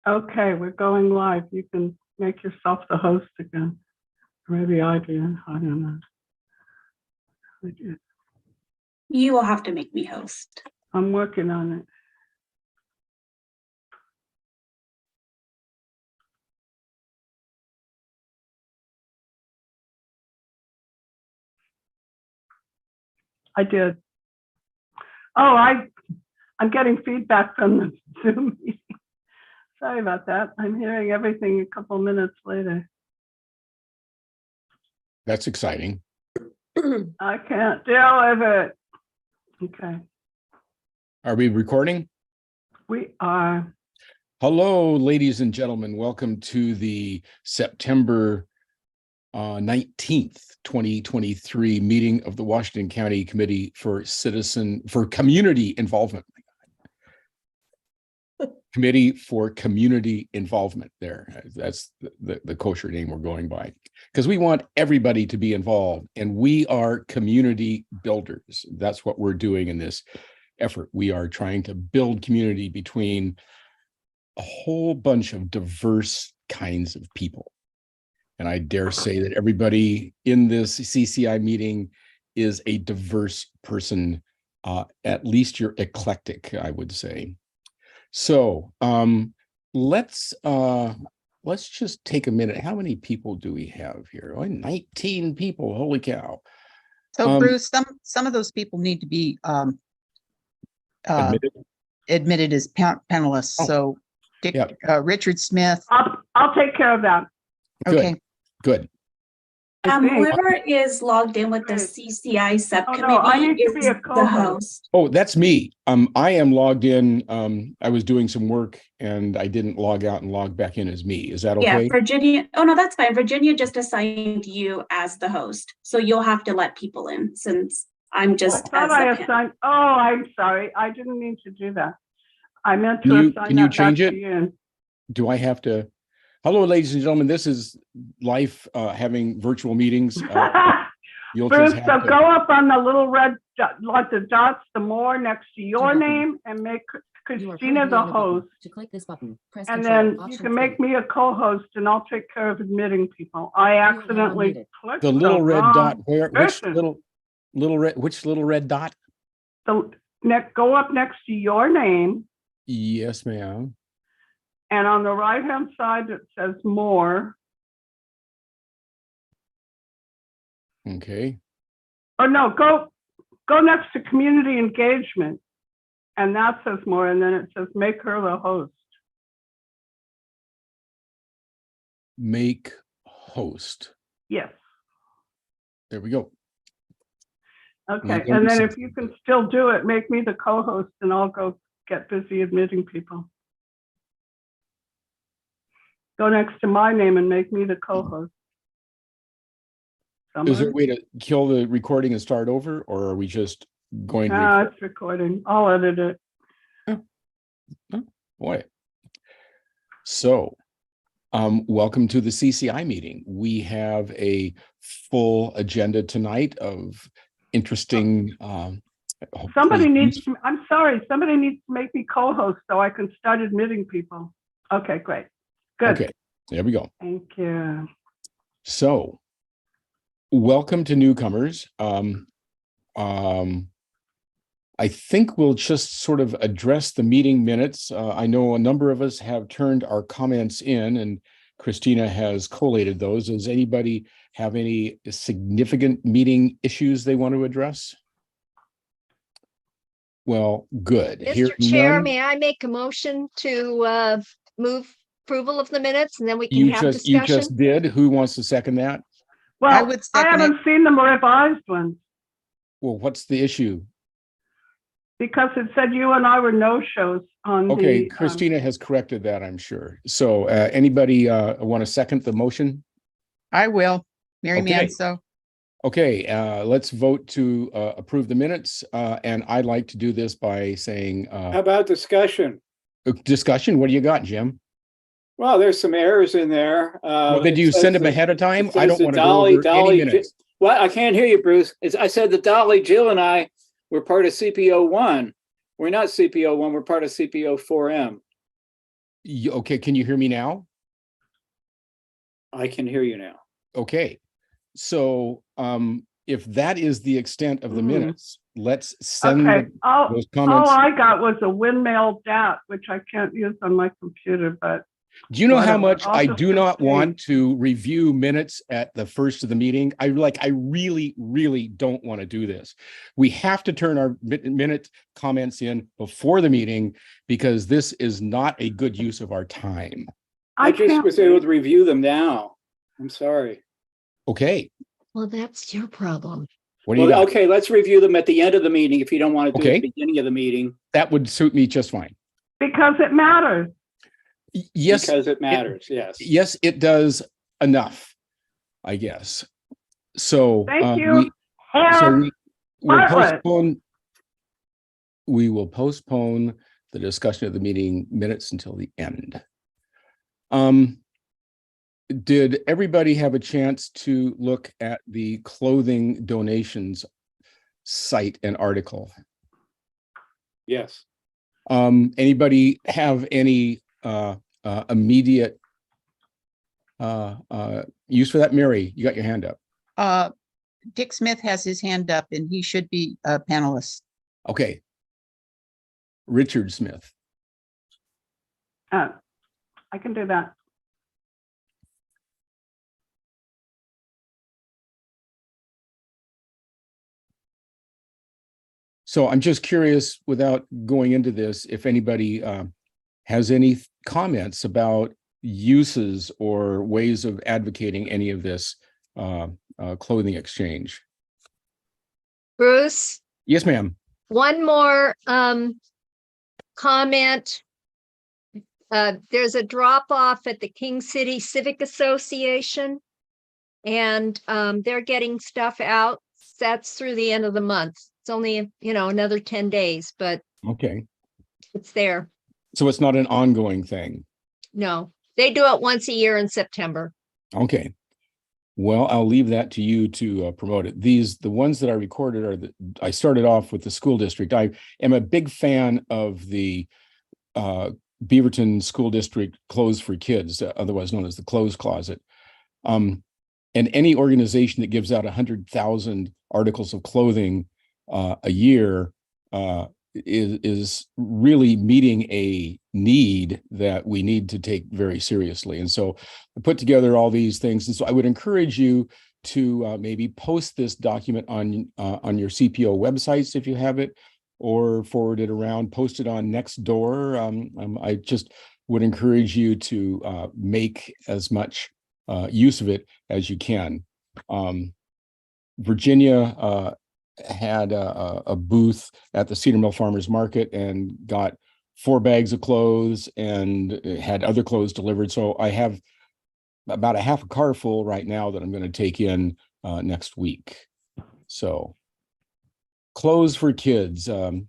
Okay, we're going live. You can make yourself the host again. Maybe I do. I don't know. You will have to make me host. I'm working on it. I did. Oh, I'm getting feedback from the Zoom meeting. Sorry about that. I'm hearing everything a couple minutes later. That's exciting. I can't deal with it. Okay, Are we recording? we are. Hello, ladies and gentlemen. Welcome to the September 19th, 2023 meeting of the Washington County Committee for Community Involvement. Committee for Community Involvement. That's the kosher name we're going by, because we want everybody to be involved, and we are community builders. That's what we're doing in this effort. We are trying to build community between a whole bunch of diverse kinds of people. And I dare say that everybody in this CCI meeting is a diverse person. At least you're eclectic, I would say. So let's just take a minute. How many people do we have here? Oh, 19 people. Holy cow. So Bruce, some of those people need to be admitted as panelists. Oh. So Dick, Richard Smith. I'll take care of that. Okay. Good. Whoever is logged in with the CCI Subcommittee I need to is be a the co-host. host. Oh, that's me. I am logged in. I was doing some work and I didn't log out and log back in as me. Is that okay? Yeah, Virginia. Oh, no, that's fine. Virginia just assigned you as the host. So you'll have to let people in since I'm just as I the assigned. Oh, I'm sorry. I didn't mean to do that. I meant to assign Can you that change back it? to you. Do I have to? Hello, ladies and gentlemen. This is life having virtual meetings. You'll Bruce, just so have to go up on the little red dot, like the dots, the more next to your name, and make Christina the host. To click this button, press And Control, then you can make me a co-host, and I'll take care of admitting people. I accidentally clicked the little red dot. Which person. little red dot? So go up next to your name, Yes, ma'am. and on the right-hand side it says more. Okay. Or no, go next to community engagement, and that says more, and then it says make her the host. Make host. Yes. There we go. Okay, and then if you can still do it, make me the co-host, and I'll go get busy admitting people. Go next to my name and make me the co-host. Is there a way to kill the recording and start over, or are we just going to it's recording. I'll edit it. Oh, boy. So, welcome to the CCI meeting. We have a full agenda tonight of interesting. Somebody needs to make me co-host so I can start admitting people. Okay, great. Good. Okay, there we go. Thank you. So, welcome to newcomers. I think we'll just sort of address the meeting minutes. I know a number of us have turned our comments in, and Christina has collated those. Does anybody have any significant meeting issues they want to address? Well, good. Mr. Chair, may I make a motion to move approval of the minutes, and then we can have discussion? You just did. Who wants to second that? Well, I haven't seen the revised ones. Well, what's the issue? Because it said you and I were no-shows on Okay, Christina has corrected that, I'm sure. So anybody want to second the motion? I will. Mary Okay. Manso. Okay, let's vote to approve the minutes. And I'd like to do this by saying... How about discussion? Discussion? What do you got, Jim? Well, there's some errors in there. Well, did you send them ahead of time? I don't want to go over any minutes. Well, I can't hear you, Bruce. I said that Dolly, Jill, and I were part of CPO 1. We're not CPO 1. We're part of CPO 4M. Okay, can you hear me now? I can hear you now. Okay, so if that is the extent of the minutes, let's send Okay, those all comments. I got was a windmill dat, which I can't use on my computer, but Do you know how whatever. much I'll I just do not want abstain. to review minutes at the first of the meeting? I really, really don't want to do this. We have to turn our minute comments in before the meeting because this is not a good use of our time. I just can't was able to review them now. I'm sorry. Okay, Well, that's your problem. what do you Well, got? okay, let's review them at the end of the meeting if you don't want to do it at Okay. the beginning of the meeting. That would suit me just fine. because it matters. Yes, Because it matters, yes. yes, it does enough, I guess. So Thank you, Harris we'll Bartlett. postpone the discussion of the meeting minutes until the end. Did everybody have a chance to look at the clothing donations site and article? Yes. Anybody have any immediate use for that? Mary, you got your hand up. Dick Smith has his hand up and he should be a panelist. Okay. Richard Smith. I can do that. So I'm just curious, without going into this, if anybody has any comments about uses or ways of advocating any of this clothing exchange. Bruce, Yes, ma'am. one more comment. There's a drop off at the King City Civic Association. And they're getting stuff out. That's through the end of the month. It's only, another 10 days, but Okay. it's there. So it's not an ongoing thing. No, they do it once a year in September. Okay. Well, I'll leave that to you to promote it. The ones that I recorded are I started off with the school district. I am a big fan of the Beaverton School District Clothes for Kids, otherwise known as the Clothes Closet. And any organization that gives out 100,000 articles of clothing a year is really meeting a need that we need to take very seriously. And so I put together all these things. And so I would encourage you to maybe post this document on your CPO websites if you have it, or forward it around, post it on Nextdoor. I just would encourage you to make as much use of it as you can. Virginia had a booth at the Cedar Mill Farmers Market and got 4 bags of clothes and had other clothes delivered. So I have about a half a car full right now that I'm going to take in next week. So clothes for kids. There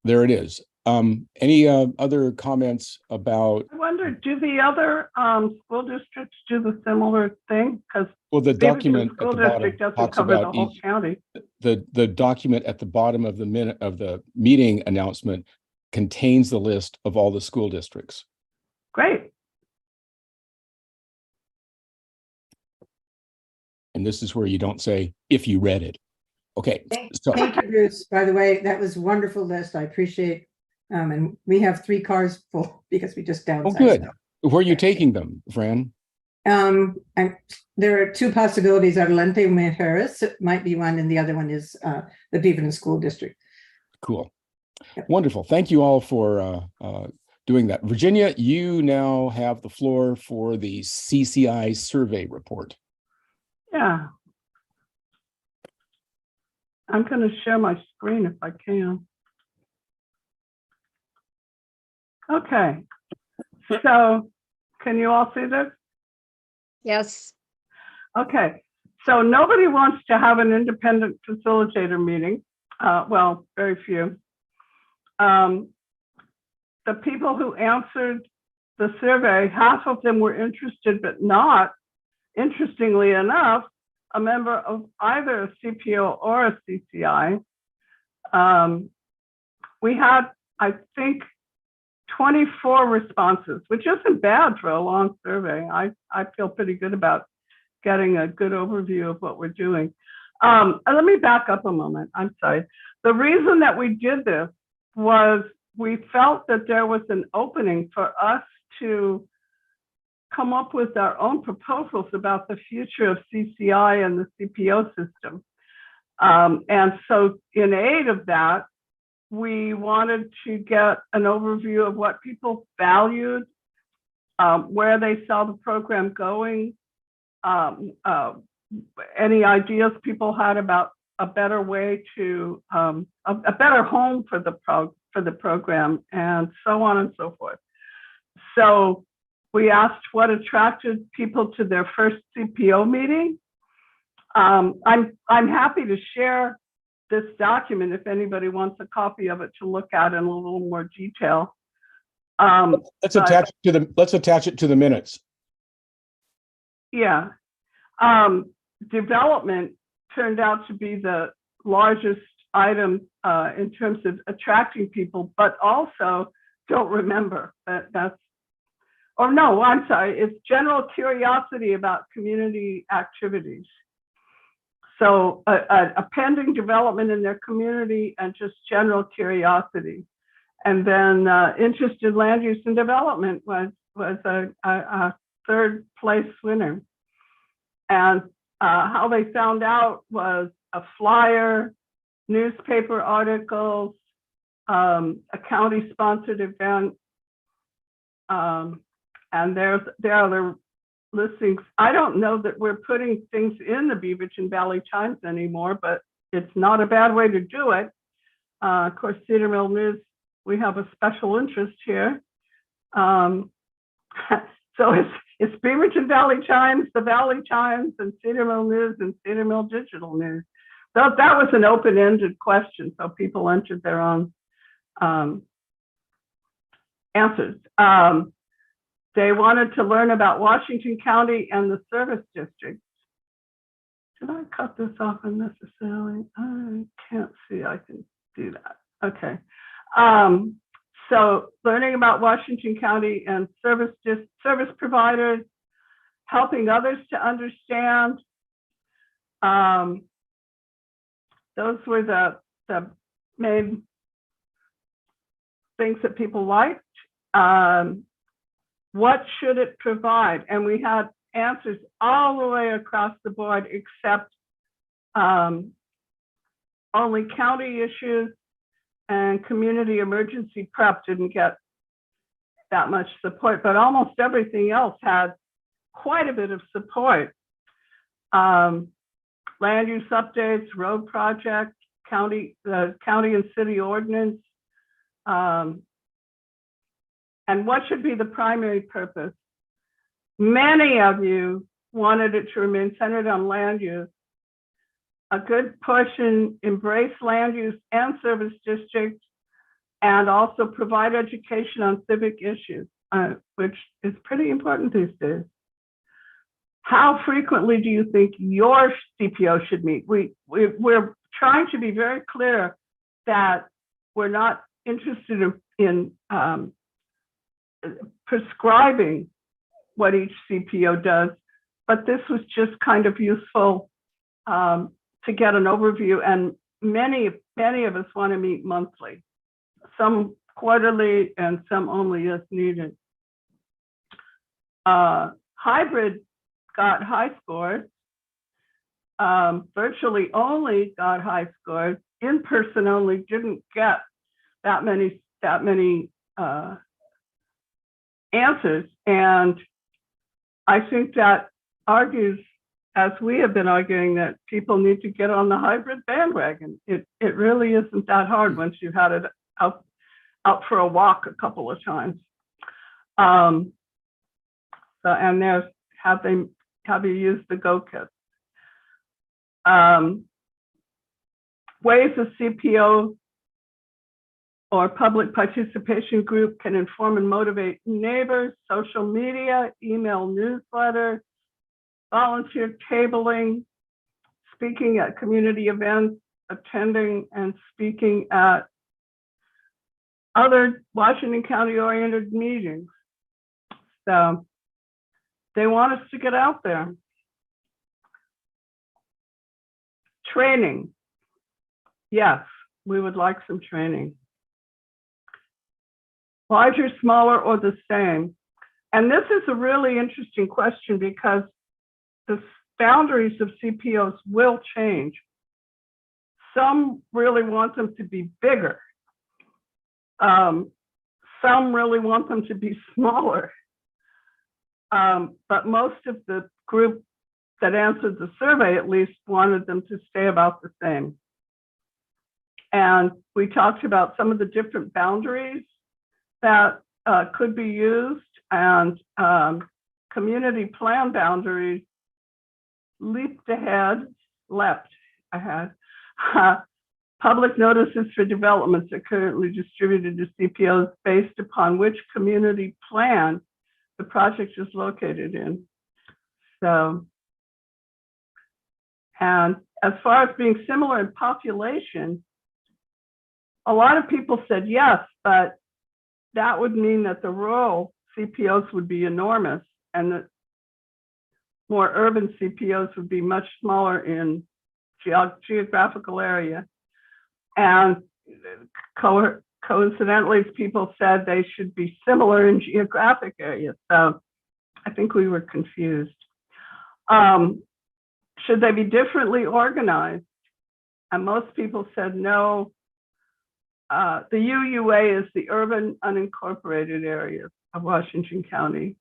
it is. Any other comments about? I wonder, do the other school districts do the similar thing? Because Well, the document at school the bottom district doesn't talks cover the about whole each. county. The document at the bottom of the minute of the meeting announcement contains the list of all the school districts. Great. And this is where you don't say if you read it. Okay. So Thank you, Bruce. By the way, that was a wonderful list. I appreciate. And we have 3 cars full because we just downsized. oh, good. them. Where are you taking them, Fran? There are 2 possibilities. Adelante Harris might be one, and the other one is the Beaverton School District. Cool. Yep. Wonderful. Thank you all for doing that. Virginia, you now have the floor for the CCI survey report. Yeah. I'm going to share my screen if I can. Okay. So can you all see this? Yes. Okay. So nobody wants to have an independent facilitator meeting. Well, very few. The people who answered the survey, half of them were interested, but not, interestingly enough, a member of either a CPO or a CCI. We had, I think, 24 responses, which isn't bad for a long survey. I feel pretty good about getting a good overview of what we're doing. Let me back up a moment. I'm sorry. The reason that we did this was we felt that there was an opening for us to come up with our own proposals about the future of CCI and the CPO system. And so in aid of that, we wanted to get an overview of what people valued, where they saw the program going, any ideas people had about a better way to, a better home for the program, and so on and so forth. So we asked what attracted people to their first CPO meeting. I'm happy to share this document if anybody wants a copy of it to look at in a little more detail. Let's attach it to the minutes. Yeah. Development turned out to be the largest item in terms of attracting people, but also don't remember that's, or no, I'm sorry, it's general curiosity about community activities. So a pending development in their community and just general curiosity. And then interest in land use and development was a third place winner. And how they found out was a flyer, newspaper articles, a county sponsored event. And there are the listings. I don't know that we're putting things in the Beaverton Valley Times anymore, but it's not a bad way to do it. Of course, Cedar Mill News, we have a special interest here. So it's Beaverton Valley Times, the Valley Times, and Cedar Mill News and Cedar Mill Digital News. So that was an open-ended question, so people entered their own answers. They wanted to learn about Washington County and the service districts. Did I cut this off unnecessarily? I can't see I can do that. Okay. So learning about Washington County and service providers, helping others to understand. Those were the main things that people liked. What should it provide? And we had answers all the way across the board, except only county issues and community emergency prep didn't get that much support, but almost everything else had quite a bit of support. Land use updates, road projects, county and city ordinance, and what should be the primary purpose? Many of you wanted it to remain centered on land use. A good push in embrace land use and service districts, and also provide education on civic issues, which is pretty important these days. How frequently do you think your CPO should meet? We're trying to be very clear that we're not interested in prescribing what each CPO does, but this was just kind of useful to get an overview. And many of us want to meet monthly, some quarterly and some only as needed. Hybrid got high scores. Virtually only got high scores. In-person only didn't get that many answers. And I think that argues, as we have been arguing, that people need to get on the hybrid bandwagon. It really isn't that hard once you've had it out for a walk a couple of times. So, and there's have you used the Go Kit? Ways a CPO or public participation group can inform and motivate neighbors: social media, email newsletter, volunteer tabling, speaking at community events, attending and speaking at other Washington County oriented meetings. So they want us to get out there. Training. Yes, we would like some training. Larger, smaller, or the same? And this is a really interesting question because the boundaries of CPOs will change. Some really want them to be bigger. Some really want them to be smaller. But most of the group that answered the survey at least wanted them to stay about the same. And we talked about some of the different boundaries that could be used, and community plan boundaries leapt ahead. Public notices for developments are currently distributed to CPOs based upon which community plan the project is located in. So, and as far as being similar in population, a lot of people said yes, but that would mean that the rural CPOs would be enormous and that more urban CPOs would be much smaller in geographical area. And coincidentally, people said they should be similar in geographic areas. So I think we were confused. Should they be differently organized? And most people said no. The UUA is the urban unincorporated areas of Washington County,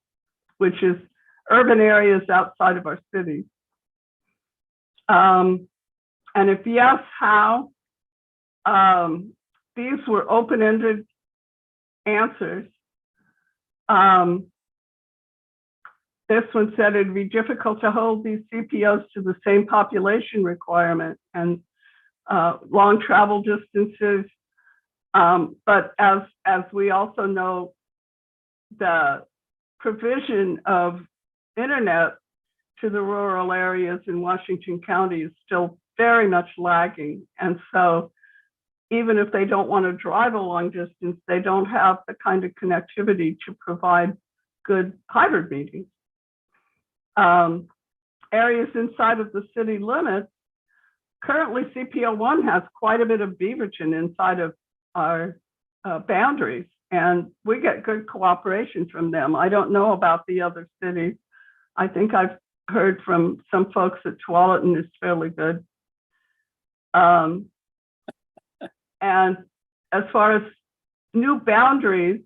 which is urban areas outside of our cities. And if yes, how? These were open-ended answers. This one said it'd be difficult to hold these CPOs to the same population requirement and long travel distances. But as we also know, the provision of internet to the rural areas in Washington County is still very much lagging. And so even if they don't want to drive a long distance, they don't have the kind of connectivity to provide good hybrid meetings. Areas inside of the city limits, currently CPO1 has quite a bit of Beaverton inside of our boundaries, and we get good cooperation from them. I don't know about the other cities. I think I've heard from some folks that Tualatin is fairly good. And as far as new boundaries,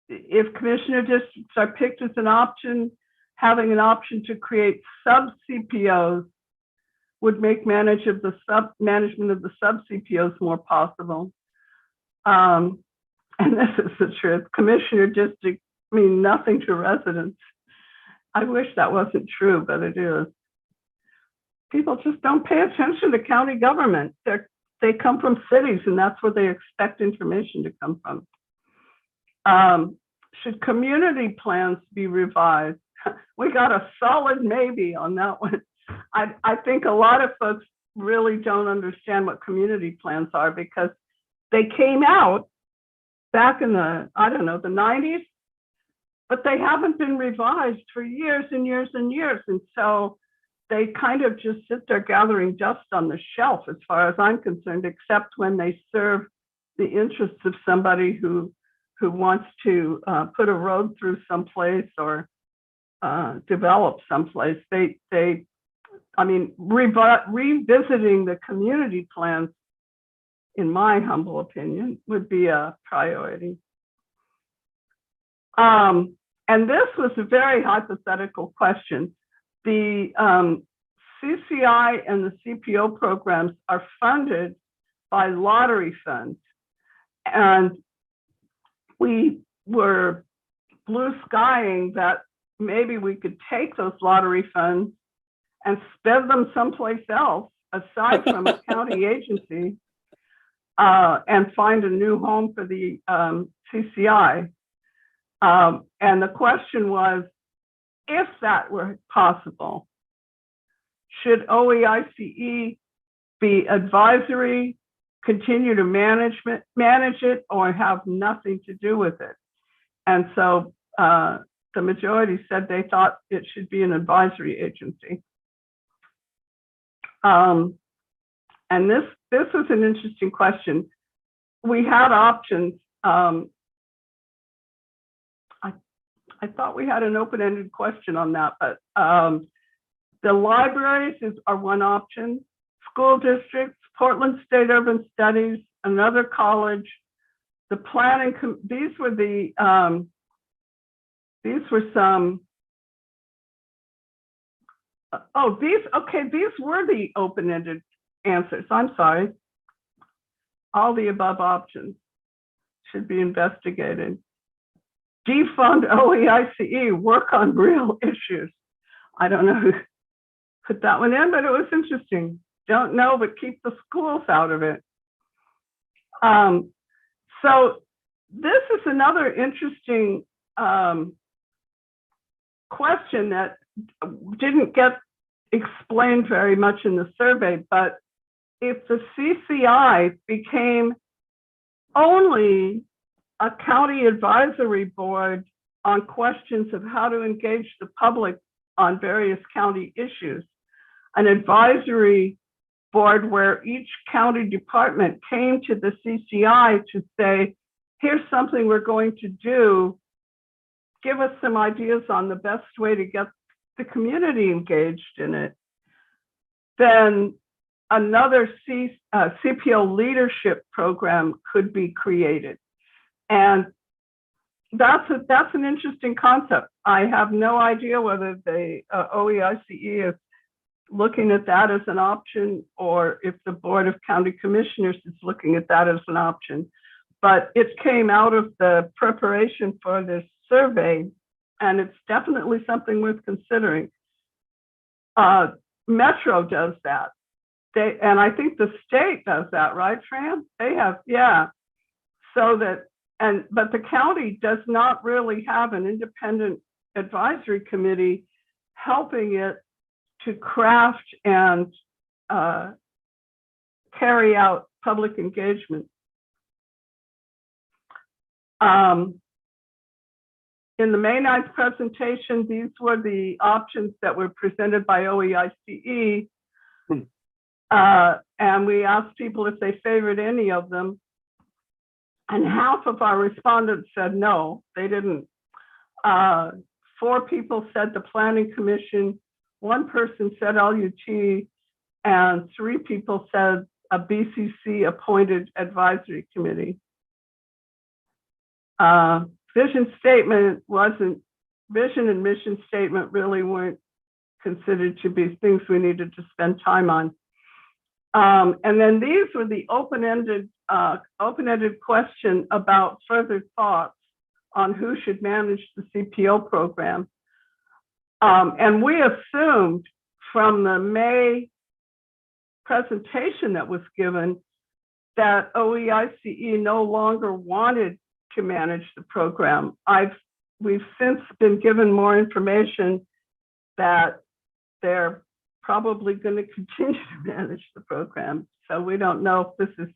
if commissioner districts are picked as an option, having an option to create sub-CPOs would make management of the sub-CPOs more possible. And this is the truth. Commissioner districts mean nothing to residents. I wish that wasn't true, but it is. People just don't pay attention to county government. They come from cities, and that's where they expect information to come from. Should community plans be revised? We got a solid maybe on that one. I think a lot of folks really don't understand what community plans are because they came out back in the, I don't know, the 90s, but they haven't been revised for years and years and years. And so they kind of just sit there gathering dust on the shelf as far as I'm concerned, except when they serve the interests of somebody who wants to put a road through someplace or develop someplace. I mean, revisiting the community plans, in my humble opinion, would be a priority. And this was a very hypothetical question. The CCI and the CPO programs are funded by lottery funds. And we were blue skying that maybe we could take those lottery funds and spend them someplace else aside from a county agency and find a new home for the CCI. And the question was, if that were possible, should OEICE be advisory continue to manage it or have nothing to do with it. And so the majority said they thought it should be an advisory agency. And this was an interesting question. We had options. I thought we had an open-ended question on that, but the libraries are one option. School districts, Portland State Urban Studies, another college, the planning. These were some. These were the open-ended answers. I'm sorry. All the above options should be investigated. Defund OEICE, work on real issues. I don't know who put that one in, but it was interesting. Don't know, but keep the schools out of it. So this is another interesting question that didn't get explained very much in the survey, but if the CCI became only a county advisory board on questions of how to engage the public on various county issues, an advisory board where each county department came to the CCI to say, here's something we're going to do, give us some ideas on the best way to get the community engaged in it, then another CPO leadership program could be created. And that's an interesting concept. I have no idea whether the OEICE is looking at that as an option or if the Board of County Commissioners is looking at that as an option. But it came out of the preparation for this survey, and it's definitely something worth considering. Metro does that. And I think the state does that, right, Fran? They have, yeah. So that, but the county does not really have an independent advisory committee helping it to craft and carry out public engagement. In the May 9th presentation, these were the options that were presented by OEICE. And we asked people if they favored any of them. And half of our respondents said no, they didn't. 4 people said the Planning Commission, 1 person said LUT, and 3 people said a BCC appointed advisory committee. Vision and mission statement really weren't considered to be things we needed to spend time on. And then these were the open-ended question about further thoughts on who should manage the CPO program. And we assumed from the May presentation that was given that OEICE no longer wanted to manage the program. We've since been given more information that they're probably going to continue to manage the program. So we don't know if this is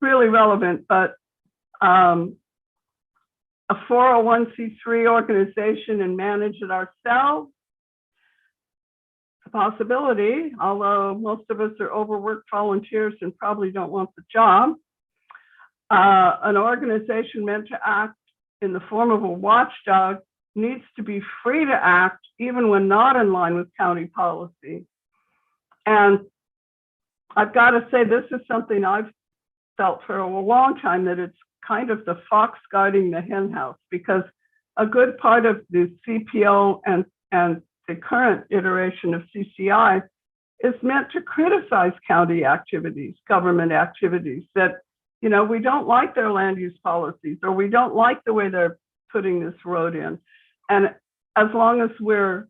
really relevant, but a 401c3 organization and manage it ourselves, it's a possibility, although most of us are overworked volunteers and probably don't want the job. An organization meant to act in the form of a watchdog needs to be free to act even when not in line with county policy. And I've got to say, this is something I've felt for a long time, that it's kind of the fox guarding the hen house, because a good part of the CPO and the current iteration of CCI is meant to criticize county activities, government activities, that, you know, we don't like their land use policies, or we don't like the way they're putting this road in. And as long as we're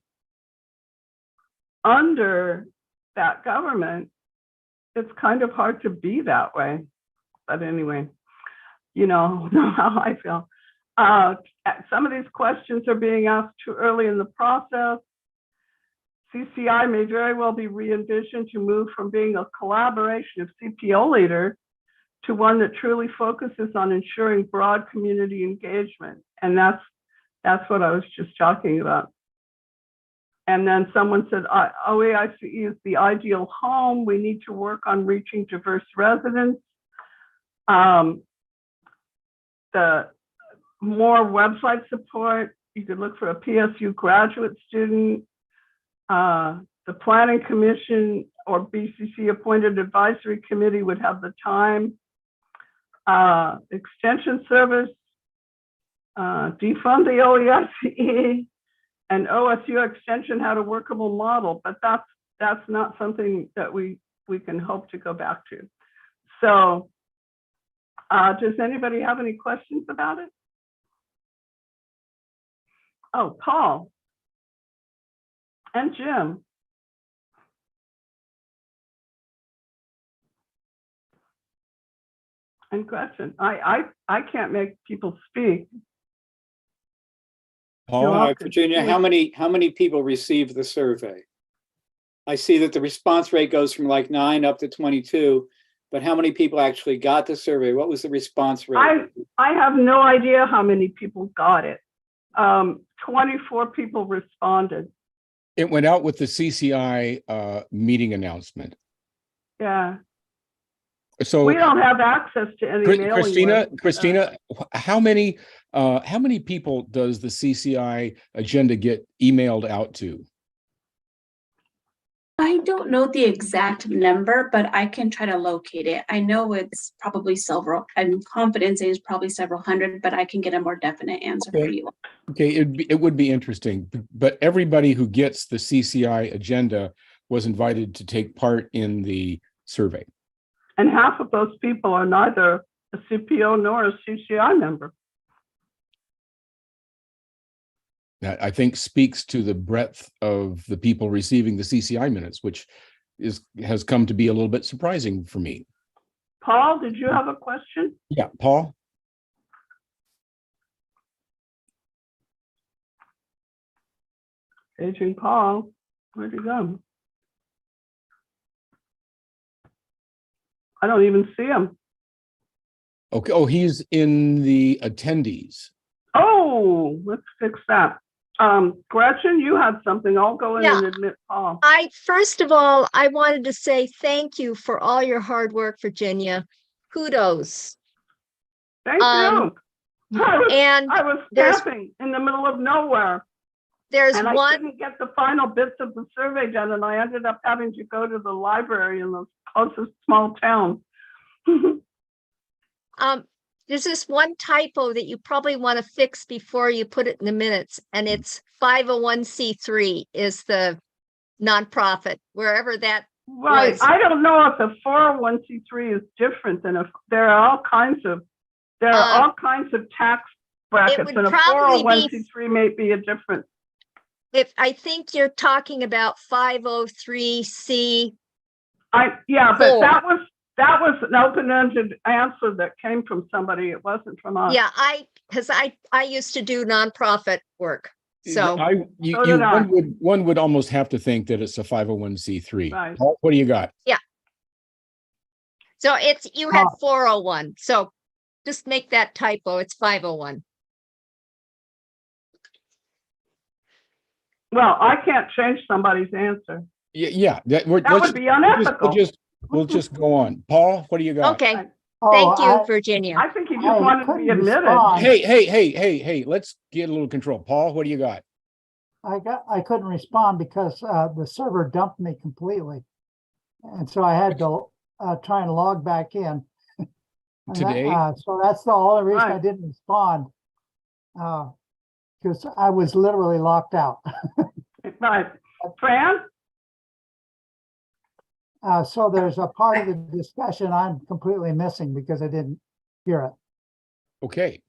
under that government, it's kind of hard to be that way. But anyway, you know how I feel. Some of these questions are being asked too early in the process. CCI may very well be re-envisioned to move from being a collaboration of CPO leaders to one that truly focuses on ensuring broad community engagement. And that's what I was just talking about. And then someone said, OAICE is the ideal home. We need to work on reaching diverse residents. The more website support, you could look for a PSU graduate student. The Planning Commission or BCC appointed advisory committee would have the time. Extension service, defund the OAICE, and OSU extension had a workable model, but that's not something that we can hope to go back to. So does anybody have any questions about it? Oh, Paul and Jim. And Gretchen, I can't make people speak. Paul, You're Virginia, how many people received the survey? I see that the response rate goes from like 9 up to 22, but how many people actually got the survey? What was the response rate? I have no idea how many people got it. 24 people responded. it went out with the CCI meeting announcement. Yeah, So we don't have access to any mailing Christina, how many people does the CCI agenda get emailed out to? I don't know the exact number, but I can try to locate it. I know it's probably several. I'm confident it's probably several hundred, but I can get a more definite answer for you. Okay, it would be interesting, but everybody who gets the CCI agenda was invited to take part in the survey. And half of those people are neither a CPO nor a CCI member. That I think speaks to the breadth of the people receiving the CCI minutes, which has come to be a little bit surprising for me. Paul, did you have a question? Yeah, Paul? Aging Paul, where'd he go? I don't even see him. Okay, oh, he's in the attendees. Oh, let's fix that. Gretchen, you had something. I'll go in and admit Paul. First of all, I wanted to say thank you for all your hard work, Virginia. Kudos. Thank you. I was there's- camping in the middle of nowhere. There's And I one, couldn't get the final bits of the survey done, and I ended up having to go to the library in the closest small town. there's this one typo that you probably want to fix before you put it in the minutes, and it's 501c3 is the nonprofit, wherever that Right. was. I don't know if the 401c3 is different than there are all kinds of tax brackets, would and a probably be- 401c3 may be a different. If I think you're talking about 503c. But Four. that was an open-ended answer that came from somebody. It wasn't from us. Yeah, because I used to do nonprofit work. So One would almost have to think that it's a 501c3. Right. Paul, what do you got? so you had 401. So just make that typo. It's 501. Well, I can't change somebody's answer. Yeah, That would be unethical. We'll just go on. Paul, what do you got? Okay. Oh, Thank you, Virginia. I think he just I wanted to be couldn't admitted. respond. Hey, let's get a little control. Paul, what do you got? I couldn't respond because the server dumped me completely. And so I had to try and log back in. And Today? so that's the only reason I Right. didn't respond. Because I was literally locked out. Right. Fran? So there's a part of the discussion I'm completely missing because I didn't hear it. Okay,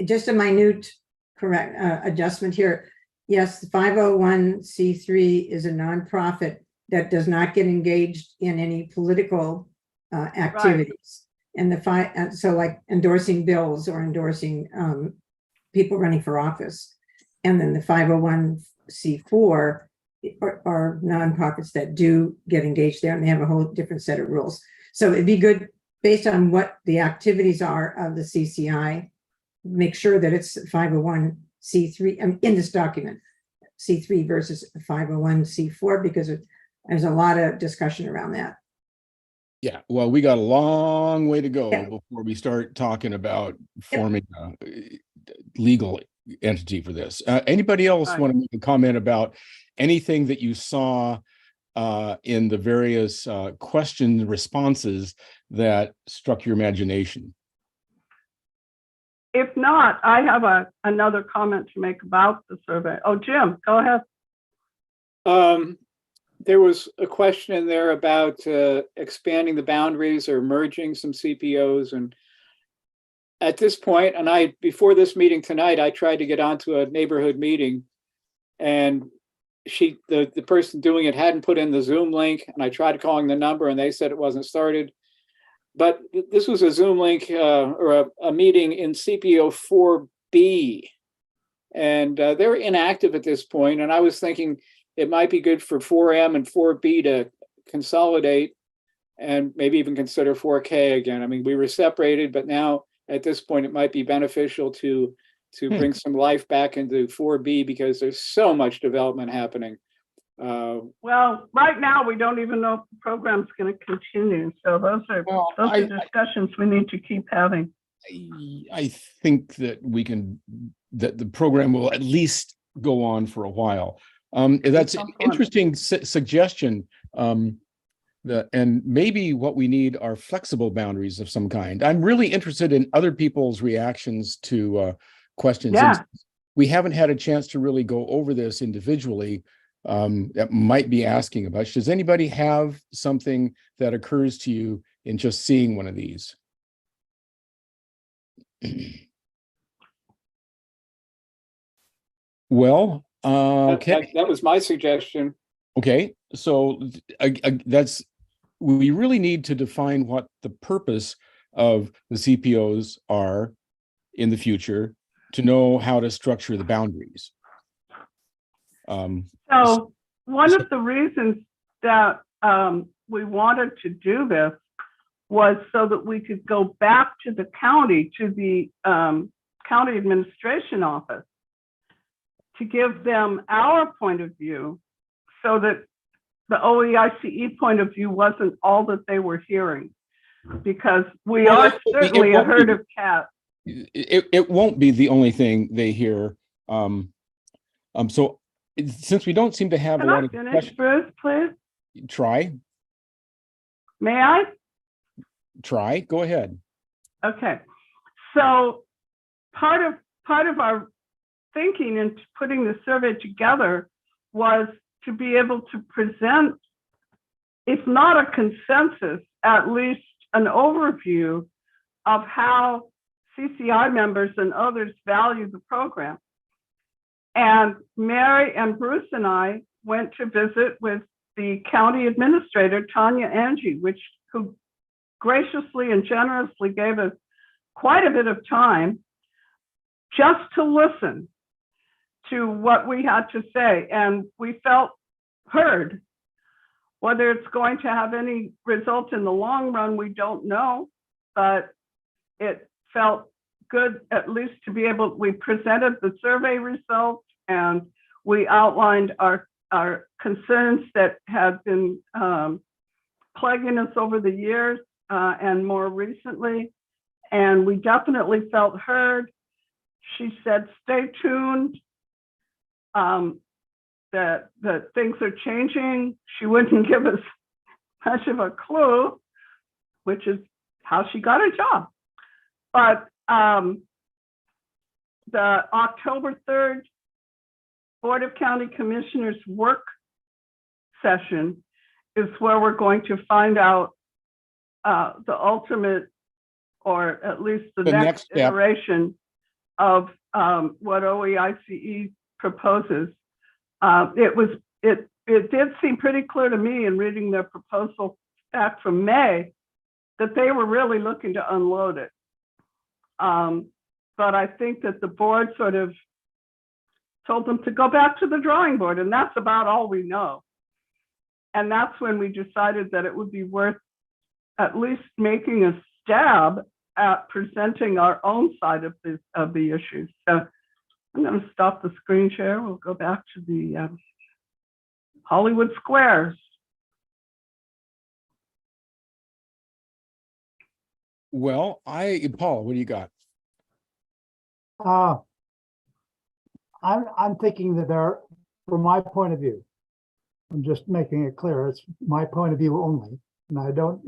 Just a minute correct adjustment here. Yes, the 501c3 is a nonprofit that does not get engaged in any political activities. And so like endorsing bills or endorsing people running for office. And then the 501c4 are nonprofits that do get engaged there, and they have a whole different set of rules. So it'd be good, based on what the activities are of the CCI, make sure that it's 501c3 in this document, C3 versus 501c4, because there's a lot of discussion around that. Yeah, well, we got a long way to go Yeah. before we start talking about forming a legal entity for this. Anybody else Right. want to make a comment about anything that you saw in the various question responses that struck your imagination? If not, I have another comment to make about the survey. Oh, Jim, go ahead. There was a question in there about expanding the boundaries or merging some CPOs. And at this point, and before this meeting tonight, I tried to get onto a neighborhood meeting, and the person doing it hadn't put in the Zoom link, and I tried calling the number and they said it wasn't started. But this was a Zoom link or a meeting in CPO 4B, and they're inactive at this point. And I was thinking it might be good for 4M and 4B to consolidate and maybe even consider 4K again. I mean, we were separated, but now at this point, it might be beneficial to bring some life back into 4B because there's so much development happening. Well, right now, we don't even know if the program's going to continue. So those are discussions we need to keep having. I think that that the program will at least go on for a while. That's an interesting suggestion. And maybe what we need are flexible boundaries of some kind. I'm really interested in other people's reactions to questions. Yeah. And we haven't had a chance to really go over this individually. That might be asking about. Does anybody have something that occurs to you in just seeing one of these? Well, okay. That was my suggestion. Okay, so we really need to define what the purpose of the CPOs are in the future to know how to structure the boundaries. So one of the reasons that we wanted to do this was so that we could go back to the county, to the county administration office, to give them our point of view, so that the OEICE point of view wasn't all that they were hearing, because we are certainly a herd of cats. It won't be the only thing they hear. So since we don't seem to have Can a lot I of finish, Bruce, please? Try, May I? go ahead. Okay. So part of our thinking and putting the survey together was to be able to present, if not a consensus, at least an overview of how CCI members and others value the program. And Mary and Bruce and I went to visit with the county administrator, Tanya Angie, who graciously and generously gave us quite a bit of time just to listen to what we had to say. And we felt heard. Whether it's going to have any result in the long run, we don't know, but it felt good at least to be able, we presented the survey results and we outlined our concerns that had been plaguing us over the years and more recently. And we definitely felt heard. She said, stay tuned, that things are changing. She wouldn't give us much of a clue, which is how she got a job. But the October 3rd Board of County Commissioners work session is where we're going to find out the ultimate, or at least the next iteration of what OEICE proposes. It did seem pretty clear to me in reading their proposal back from May that they were really looking to unload it. But I think that the board sort of told them to go back to the drawing board, and that's about all we know. And that's when we decided that it would be worth at least making a stab at presenting our own side of the issues. So I'm going to stop the screen share. We'll go back to the Hollywood Squares. Well, Paul, what do you got? I'm thinking that from my point of view, I'm just making it clear, it's my point of view only, and I don't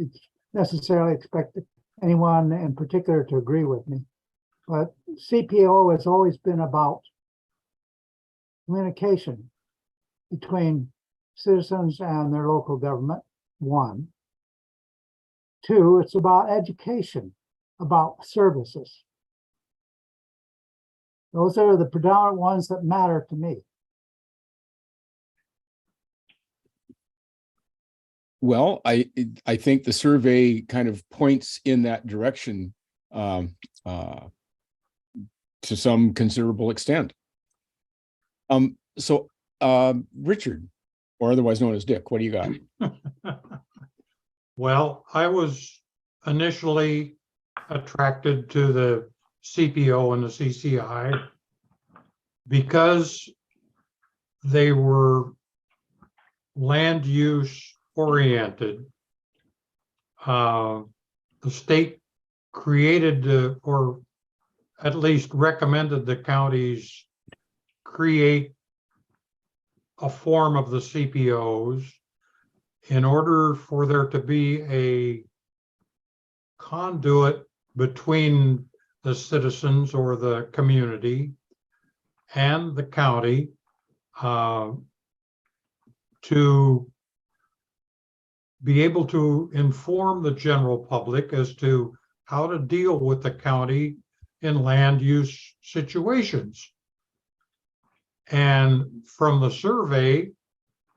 necessarily expect anyone in particular to agree with me. But CPO has always been about communication between citizens and their local government, one. Two, it's about education, about services. Those are the predominant ones that matter to me. Well, I think the survey kind of points in that direction to some considerable extent. So Richard, or otherwise known as Dick, what do you got? Well, I was initially attracted to the CPO and the CCI because they were land use oriented. The state created or at least recommended the counties create a form of the CPOs in order for there to be a conduit between the citizens or the community and the county to be able to inform the general public as to how to deal with the county in land use situations. And from the survey,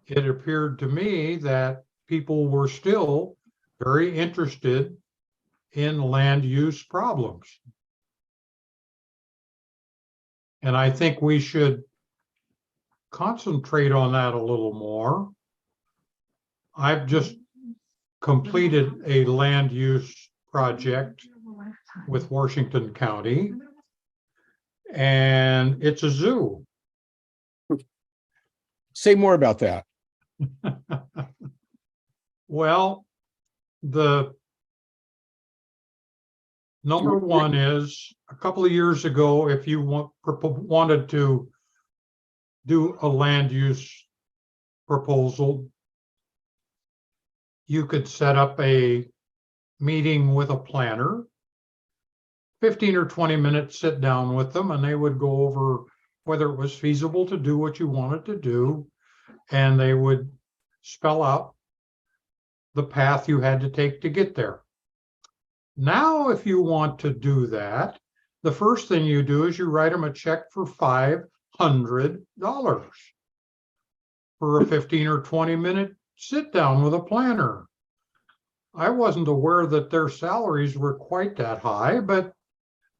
it appeared to me that people were still very interested in land use problems. And I think we should concentrate on that a little more. I've just completed a land use project with Washington County, and it's a zoo. Say more about that. Well, the number one is a couple of years ago, if you wanted to do a land use proposal, you could set up a meeting with a planner, 15 or 20 minutes, sit down with them, and they would go over whether it was feasible to do what you wanted to do, and they would spell out the path you had to take to get there. Now, if you want to do that, the first thing you do is you write them a check for $500 for a 15 or 20-minute sit down with a planner. I wasn't aware that their salaries were quite that high, but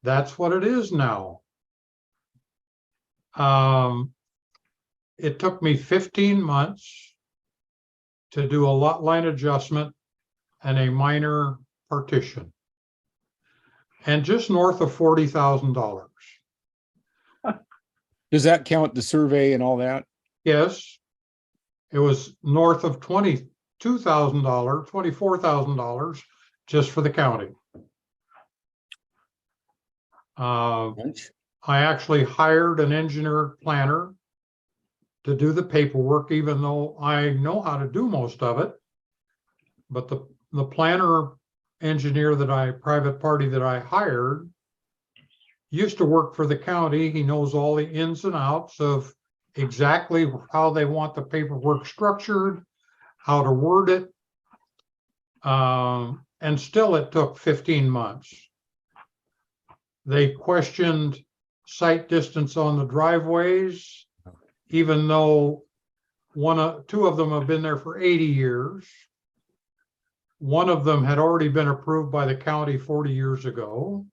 that's what it is now. It took me 15 months to do a lot line adjustment and a minor partition, and just north of $40,000. Does that count the survey and all that? Yes, it was north of $24,000 just for the county. I actually hired an engineer planner to do the paperwork, even though I know how to do most of it. But the planner engineer private party that I hired used to work for the county. He knows all the ins and outs of exactly how they want the paperwork structured, how to word it. And still it took 15 months. They questioned sight distance on the driveways, even though two of them have been there for 80 years. One of them had already been approved by the county 40 years ago.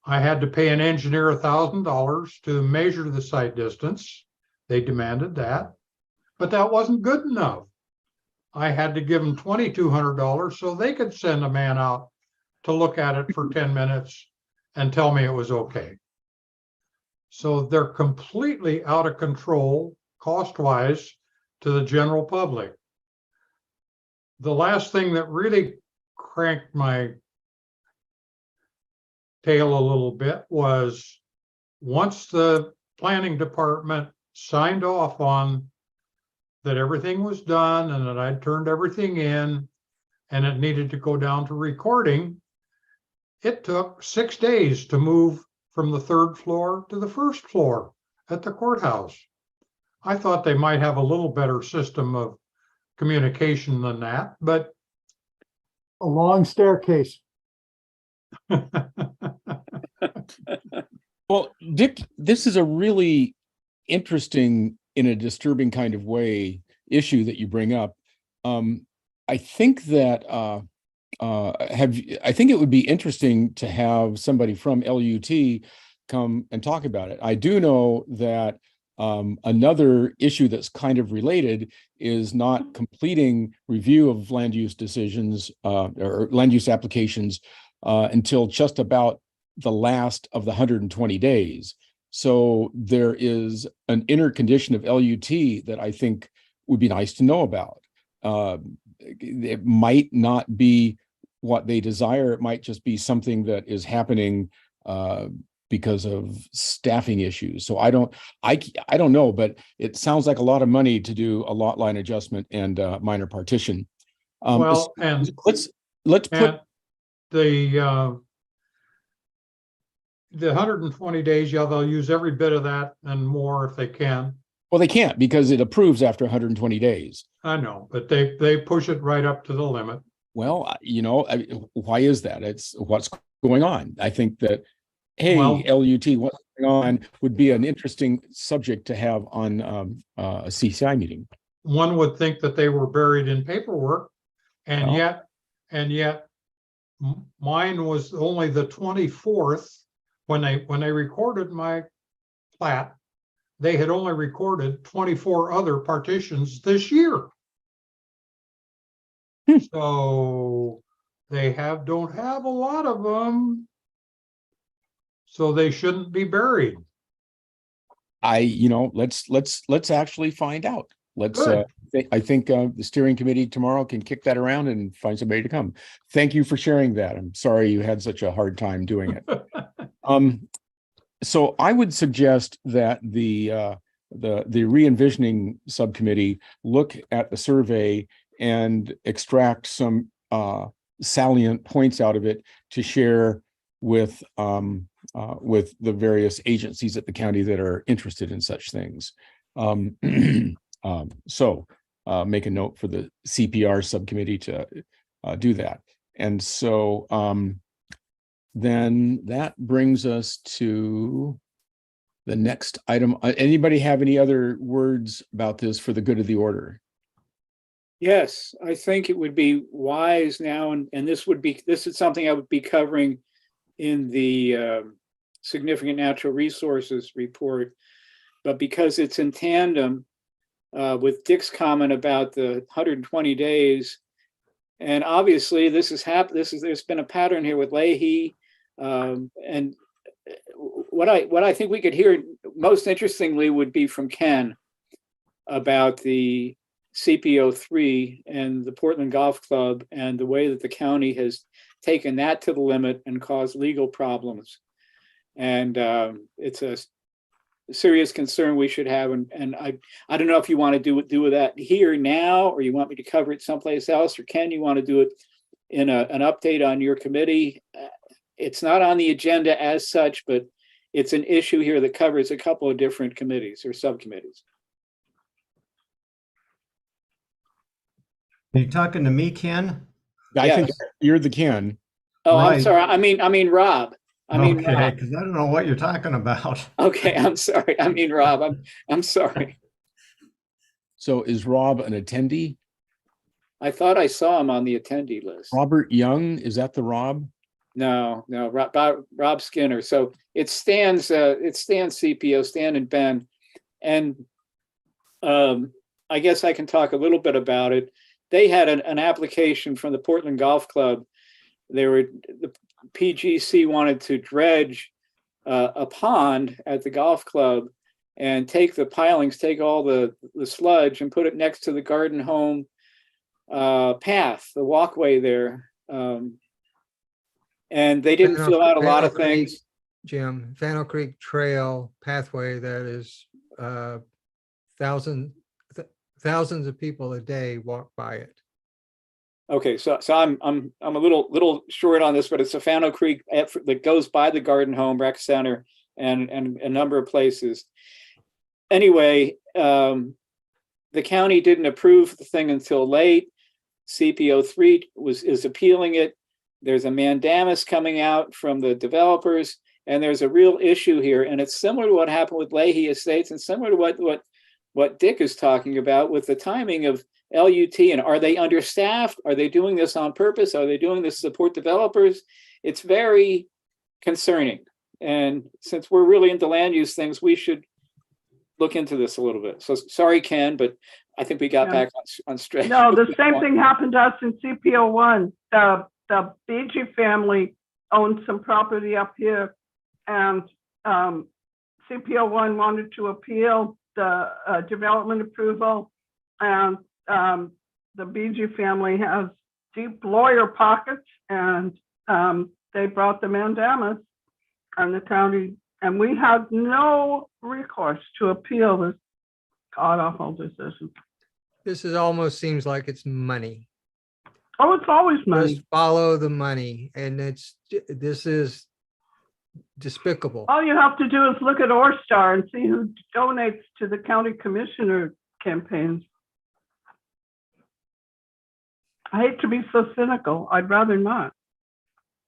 I had to pay an engineer $1,000 to measure the sight distance. They demanded that, but that wasn't good enough. I had to give them $2,200 so they could send a man out to look at it for 10 minutes and tell me it was okay. So they're completely out of control cost-wise to the general public. The last thing that really cranked my tail a little bit was once the planning department signed off on that everything was done and that I'd turned everything in and it needed to go down to recording, it took 6 days to move from the 3rd floor to the 1st floor at the courthouse. I thought they might have a little better system of communication than that, but A long staircase. Well, Dick, this is a really interesting, in a disturbing kind of way, issue that you bring up. I think that I think it would be interesting to have somebody from LUT come and talk about it. I do know that another issue that's kind of related is not completing review of land use decisions or land use applications until just about the last of the 120 days. So there is an inner condition of LUT that I think would be nice to know about. It might not be what they desire. It might just be something that is happening because of staffing issues. So I don't know, but it sounds like a lot of money to do a lot line adjustment and minor partition. well, and let's put the 120 days, yeah, they'll use every bit of that and more if they can. well, they can't because it approves after 120 days. I know, but they push it right up to the limit. Well, why is that? It's what's going on. I think that, hey, Well- LUT, what's going on would be an interesting subject to have on a CCI meeting. One would think that they were buried in paperwork, and Well- yet mine was only the 24th when they recorded my plat. They had only recorded 24 other partitions this year. So they don't have a lot of them. So they shouldn't be buried. Let's actually find out. Good. I think the steering committee tomorrow can kick that around and find somebody to come. Thank you for sharing that. I'm sorry you had such a hard time doing it. So I would suggest that the re-envisioning subcommittee look at the survey and extract some salient points out of it to share with the various agencies at the county that are interested in such things. So make a note for the CPR subcommittee to do that. And so then that brings us to the next item. Anybody have any other words about this for the good of the order? Yes, I think it would be wise now, and this is something I would be covering in the significant natural resources report, but because it's in tandem with Dick's comment about the 120 days, and obviously there's been a pattern here with Leahy, and what I think we could hear most interestingly would be from Ken about the CPO3 and the Portland Golf Club and the way that the county has taken that to the limit and caused legal problems. And it's a serious concern we should have. And I don't know if you want to do with that here now, or you want me to cover it someplace else, or Ken, you want to do it in an update on your committee. It's not on the agenda as such, but it's an issue here that covers a couple of different committees or subcommittees. Are you talking to me, Ken? I think Yes. you're the Ken. Oh, I'm Right. sorry. I mean Rob. Okay, Rob. because I don't know what you're talking about. Okay, I'm sorry. I mean Rob. I'm sorry. So is Rob an attendee? I thought I saw him on the attendee list. Robert Young, is that the Rob? No, Rob Skinner. So it stands CPO, Stan and Ben. And I guess I can talk a little bit about it. they had an application from the Portland Golf Club. The PGC wanted to dredge a pond at the golf club and take the pilings, take all the sludge and put it next to the garden home path, the walkway there. And they didn't fill out a lot of things. Jim, Fennel Creek Trail pathway that is thousands of people a day walk by it. Okay, so I'm a little short on this, but it's a Fano Creek that goes by the garden home, rec center, and a number of places. Anyway, the county didn't approve the thing until late. CPO3 is appealing it. There's a mandamus coming out from the developers, and there's a real issue here. And it's similar to what happened with Leahy Estates, and similar to what Dick is talking about with the timing of LUT. And are they understaffed? Are they doing this on purpose? Are they doing this to support developers? It's very concerning. And since we're really into land use things, we should look into this a little bit. So sorry, Ken, but I think we got back on straight. No, the same thing happened to us in CPO1. The BG family owned some property up here, and CPO1 wanted to appeal the development approval, and the BG family has deep lawyer pockets, and they brought the mandamus on the county, and we had no recourse to appeal this god-awful decision. This almost seems like it's money. Oh, it's always money. Just follow the money, and this is despicable. All you have to do is look at Orstar and see who donates to the county commissioner campaigns. I hate to be so cynical. I'd rather not.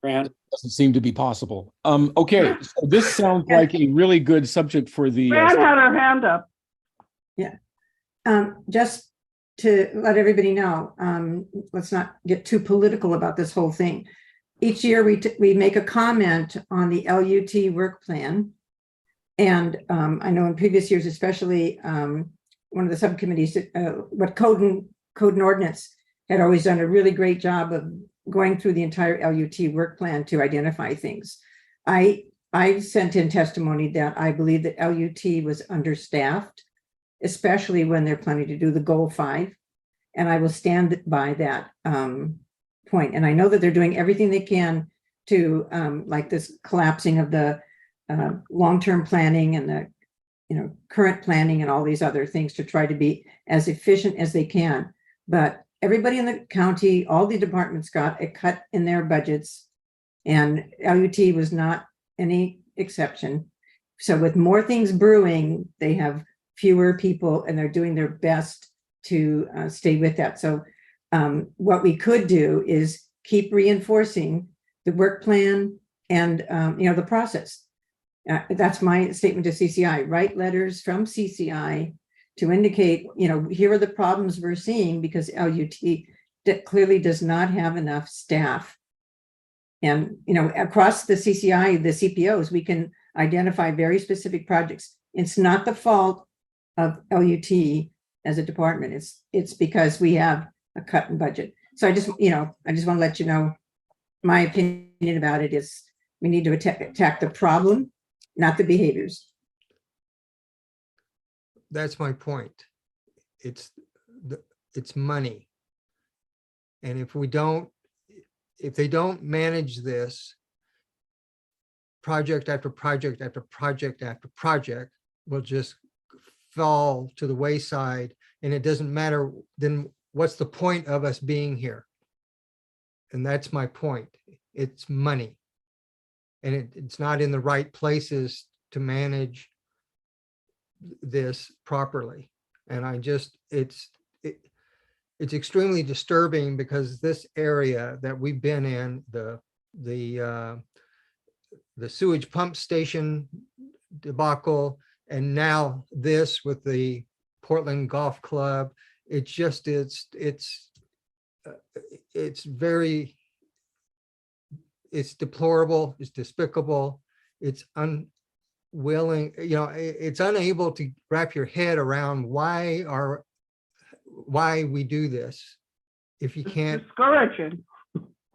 Fran? Doesn't seem to be possible. Okay, so this sounds like a really good subject for the. Fran had her hand up. Just to let everybody know, let's not get too political about this whole thing. Each year we make a comment on the LUT work plan. And I know in previous years, especially one of the subcommittees, what Code and Ordinance had always done a really great job of going through the entire LUT work plan to identify things. I sent in testimony that I believe that LUT was understaffed, especially when they're planning to do the goal 5. And I will stand by that point. And I know that they're doing everything they can to like this collapsing of the long-term planning and the current planning and all these other things to try to be as efficient as they can. But everybody in the county, all the departments got a cut in their budgets, and LUT was not any exception. So with more things brewing, they have fewer people, and they're doing their best to stay with that. So what we could do is keep reinforcing the work plan and the process. That's my statement to CCI. Write letters from CCI to indicate, here are the problems we're seeing, because LUT clearly does not have enough staff. And across the CCI, the CPOs, we can identify very specific projects. It's not the fault of LUT as a department. It's because we have a cut in budget. So I just want to let you know, my opinion about it is we need to attack the problem, not the behaviors. That's my point. It's money. And if they don't manage this, project after project after project after project will just fall to the wayside, and it doesn't matter, then what's the point of us being here? And that's my point. It's money. And it's not in the right places to manage this properly. And it's extremely disturbing, because this area that we've been in, the sewage pump station debacle, and now this with the Portland Golf Club, it's deplorable, it's despicable, it's unwilling, it's unable to wrap your head around why we do this. if you It's can't, discouraging.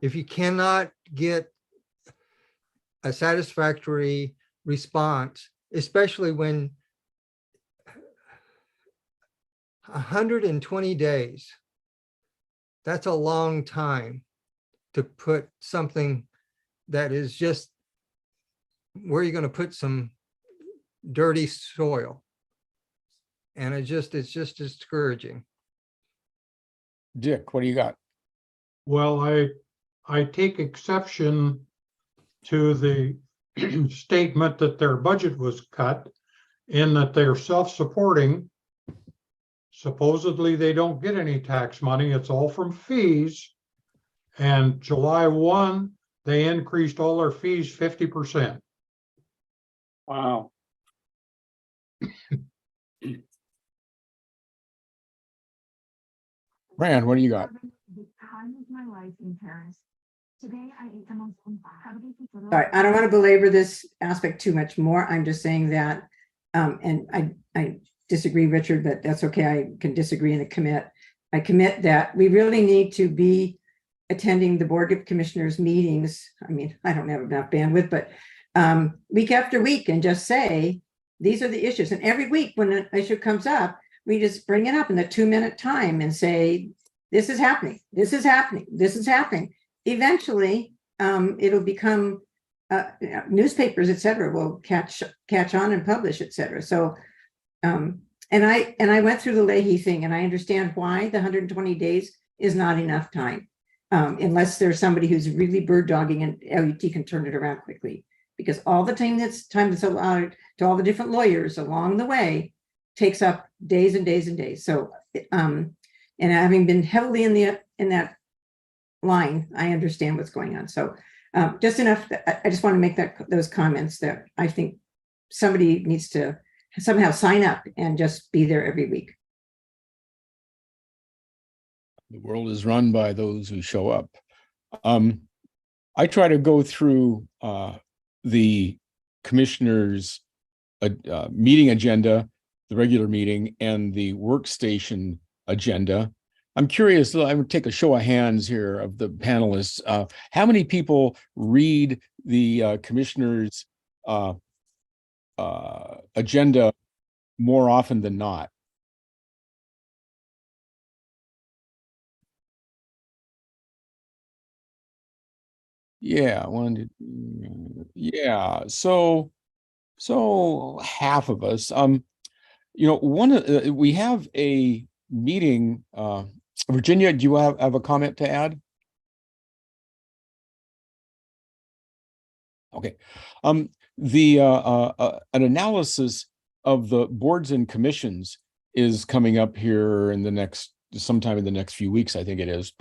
if you cannot get a satisfactory response, especially when 120 days, that's a long time to put something that is just where you're going to put some dirty soil. And it's just discouraging. Dick, what do you got? Well, I take exception to the statement that their budget was cut in that they're self-supporting. Supposedly, they don't get any tax money. It's all from fees. And July 1, they increased all their fees 50%. Wow. Rand, what do you got? Sorry, I don't want to belabor this aspect too much more. I'm just saying that, and I disagree, Richard, but that's okay. I can disagree and commit. I commit that we really need to be attending the Board of Commissioners meetings. I mean, I don't have enough bandwidth, but week after week, and just say, these are the issues. And every week when an issue comes up, we just bring it up in a 2-minute time and say, this is happening, this is happening, this is happening. Eventually, it'll become newspapers, et cetera, will catch on and publish, et cetera. So, and I went through the Leahy thing, and I understand why the 120 days is not enough time, unless there's somebody who's really bird dogging and LUT can turn it around quickly. Because all the time that's allowed to all the different lawyers along the way takes up days and days and days. So, and having been heavily in that line, I understand what's going on. So, just enough. I just want to make those comments that I think somebody needs to somehow sign up and just be there every week. The world is run by those who show up. I try to go through the commissioner's meeting agenda, the regular meeting, and the workstation agenda. I'm curious, I would take a show of hands here of the panelists. How many people read the commissioner's agenda more often than not? Yeah, yeah. So half of us. You know, we have a meeting. Virginia, do you have a comment to add? Okay. An analysis of the boards and commissions is coming up here in sometime in the next few weeks, I think it is.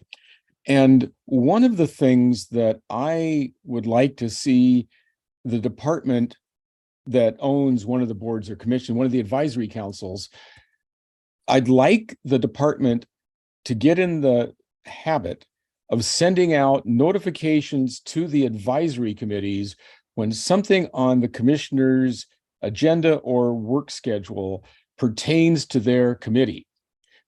And one of the things that I would like to see the department that owns one of the boards or commission, one of the advisory councils, I'd like the department to get in the habit of sending out notifications to the advisory committees when something on the commissioner's agenda or work schedule pertains to their committee,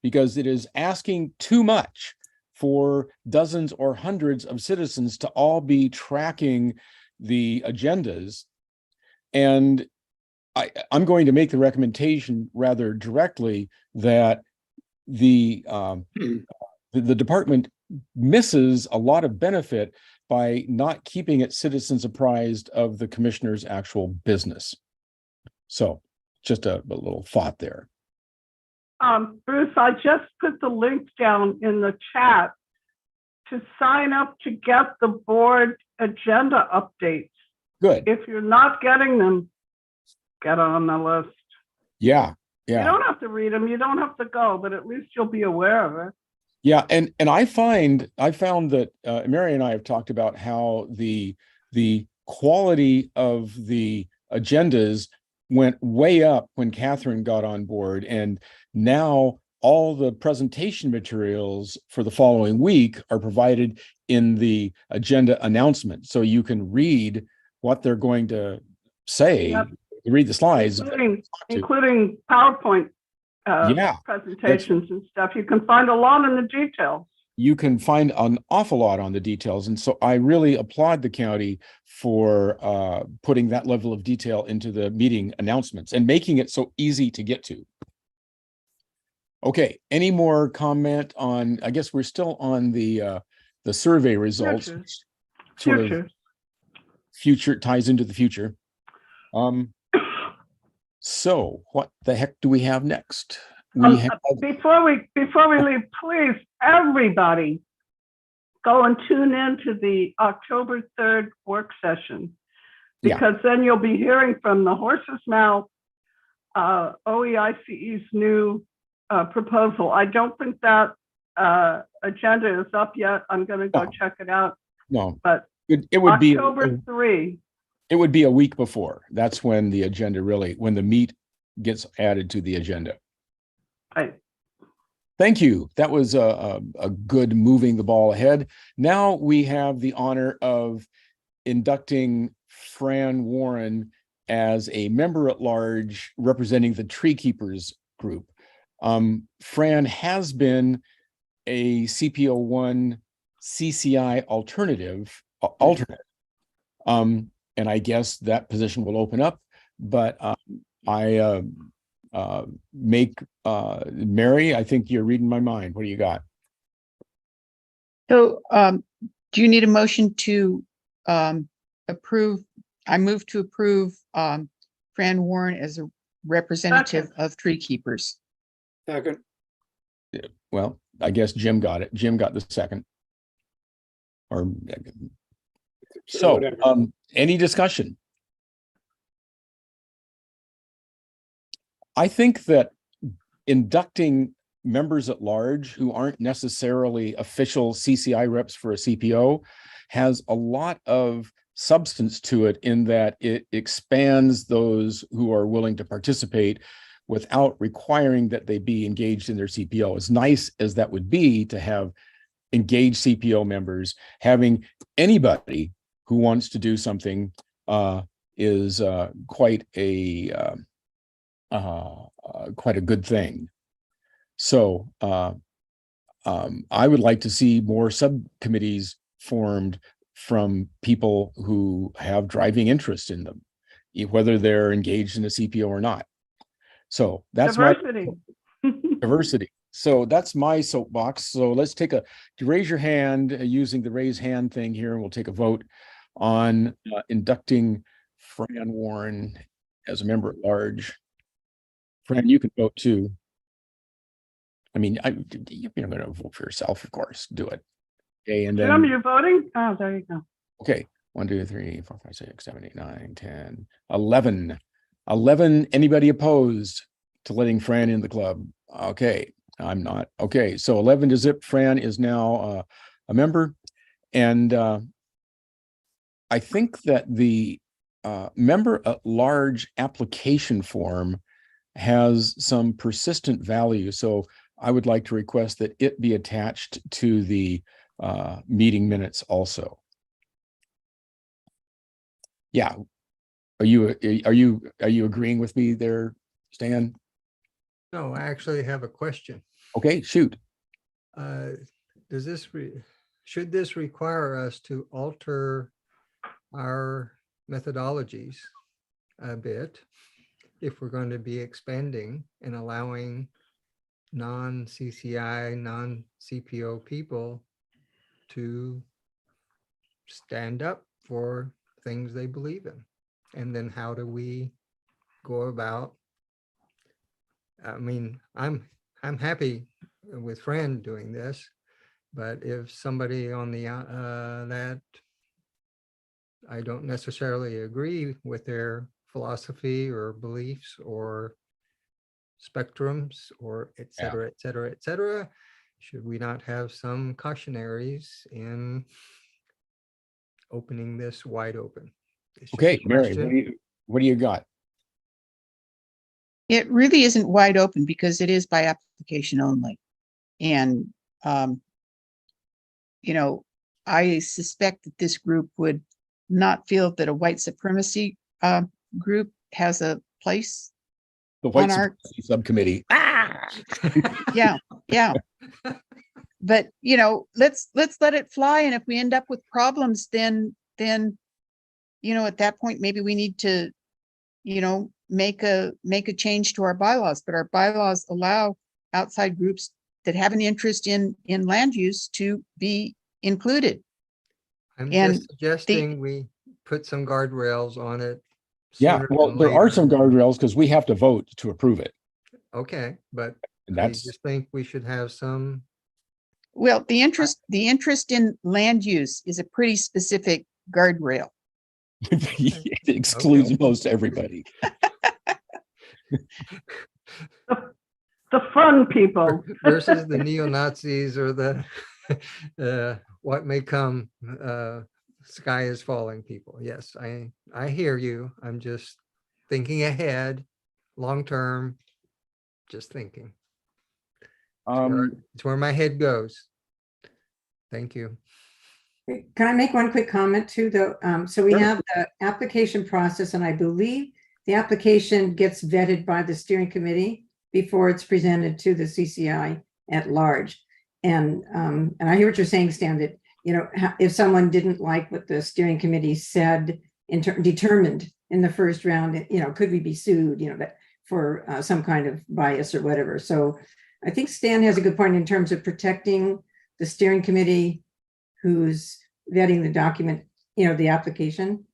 because it is asking too much for dozens or hundreds of citizens to all be tracking the agendas. And I'm going to make the recommendation rather directly that the department misses a lot of benefit by not keeping its citizens apprised of the commissioner's actual business. So just a little thought there. Bruce, I just put the link down in the chat to sign up to get the board agenda updates. Good. If you're not getting them, get on the list. Yeah. You don't have to read them, you don't have to go, but at least you'll be aware of it. Yeah, and I found that Mary and I have talked about how the quality of the agendas went way up when Catherine got on board, and now all the presentation materials for the following week are provided in the agenda announcement, so you can read what they're going to say. Yep. Read the slides, including PowerPoint yeah, presentations and stuff. You can find a lot in the details. you can find an awful lot on the details. And so I really applaud the county for putting that level of detail into the meeting announcements and making it so easy to get to. Okay, any more comment on, I guess we're still on the survey results. Future. Which sort of Future. future ties into the future. So what the heck do we have next? We have, Before we leave, please, everybody, go and tune in to the October 3rd work session, Yeah. because then you'll be hearing from the horse's mouth OEICE's new proposal. I don't think that agenda is up yet. I'm going to go No. check it out. no, But it would be October 3. it would be a week before. That's when the agenda really, when the meat gets added to the agenda. Right. Thank you. That was a good moving the ball ahead. Now we have the honor of inducting Fran Warren as a member at large representing the Tree Keepers group. Fran has been a CPO1 CCI alternate. And I guess that position will open up, but Mary, I think you're reading my mind. What do you got? So do you need a motion to approve? I move to approve Fran Warren as a representative Second. of Tree Keepers. Second. Well, I guess Jim got it. Jim got the second. Or so, whatever. any discussion? I think that inducting members at large who aren't necessarily official CCI reps for a CPO has a lot of substance to it, in that it expands those who are willing to participate without requiring that they be engaged in their CPO. As nice as that would be to have engaged CPO members, having anybody who wants to do something is quite a good thing. So I would like to see more subcommittees formed from people who have driving interest in them, whether they're engaged in a CPO or not. So that's Diversity. diversity. So that's my soapbox. So let's raise your hand using the raise hand thing here, and we'll take a vote on inducting Fran Warren as a member at large. Fran, you can vote too. I mean, you're going to vote for yourself, of course. Do it. Okay, and then Jim, you're voting? Oh, there you go. okay, 1, 2, 3, 4, 5, 6, 7, 8, 9, 10, 11. 11. Anybody opposed to letting Fran in the club? Okay, I'm not. Okay, so 11 to zip. Fran is now a member, and I think that the member at large application form has some persistent value. So I would like to request that it be attached to the meeting minutes also. Yeah. Are you agreeing with me there, Stan? No, I actually have a question. Okay, shoot. Should this require us to alter our methodologies a bit if we're going to be expanding and allowing non-CCI, non-CPO people to stand up for things they believe in? And then how do we go about? I mean, I'm happy with Fran doing this, but if somebody on the that I don't necessarily agree with their philosophy or beliefs or spectrums or et cetera, et cetera, et cetera, should we not have some cautionaries in opening this wide open? It's just Okay, a Mary, question. what do you got? It really isn't wide open because it is by application only. And, I suspect that this group would not feel that a white supremacy group has a place. The White on our- Supremacy Subcommittee. Yeah. but let's let it fly. And if we end up with problems, then, at that point, maybe we need to, make a change to our bylaws, but our bylaws allow outside groups that have an interest in land use to be included. I'm And just suggesting we put some guardrails on it. Yeah, sooner well, than there are later. some guardrails because we have to vote to approve it. Okay, but And I that's, just think we should have some, Well, the interest in land use is a pretty specific guardrail. it excludes most everybody. The fun people. versus the neo-Nazis or the what may come, sky is falling people. Yes, I hear you. I'm just thinking ahead, long term, just thinking. It's where my head goes. Thank you. Can I make one quick comment too, though? So we Sure. have the application process, and I believe the application gets vetted by the steering committee before it's presented to the CCI at large. And I hear what you're saying, Stan, that, if someone didn't like what the steering committee said, determined in the first round, could we be sued, that for some kind of bias or whatever. So I think Stan has a good point in terms of protecting the steering committee who's vetting the document, the application.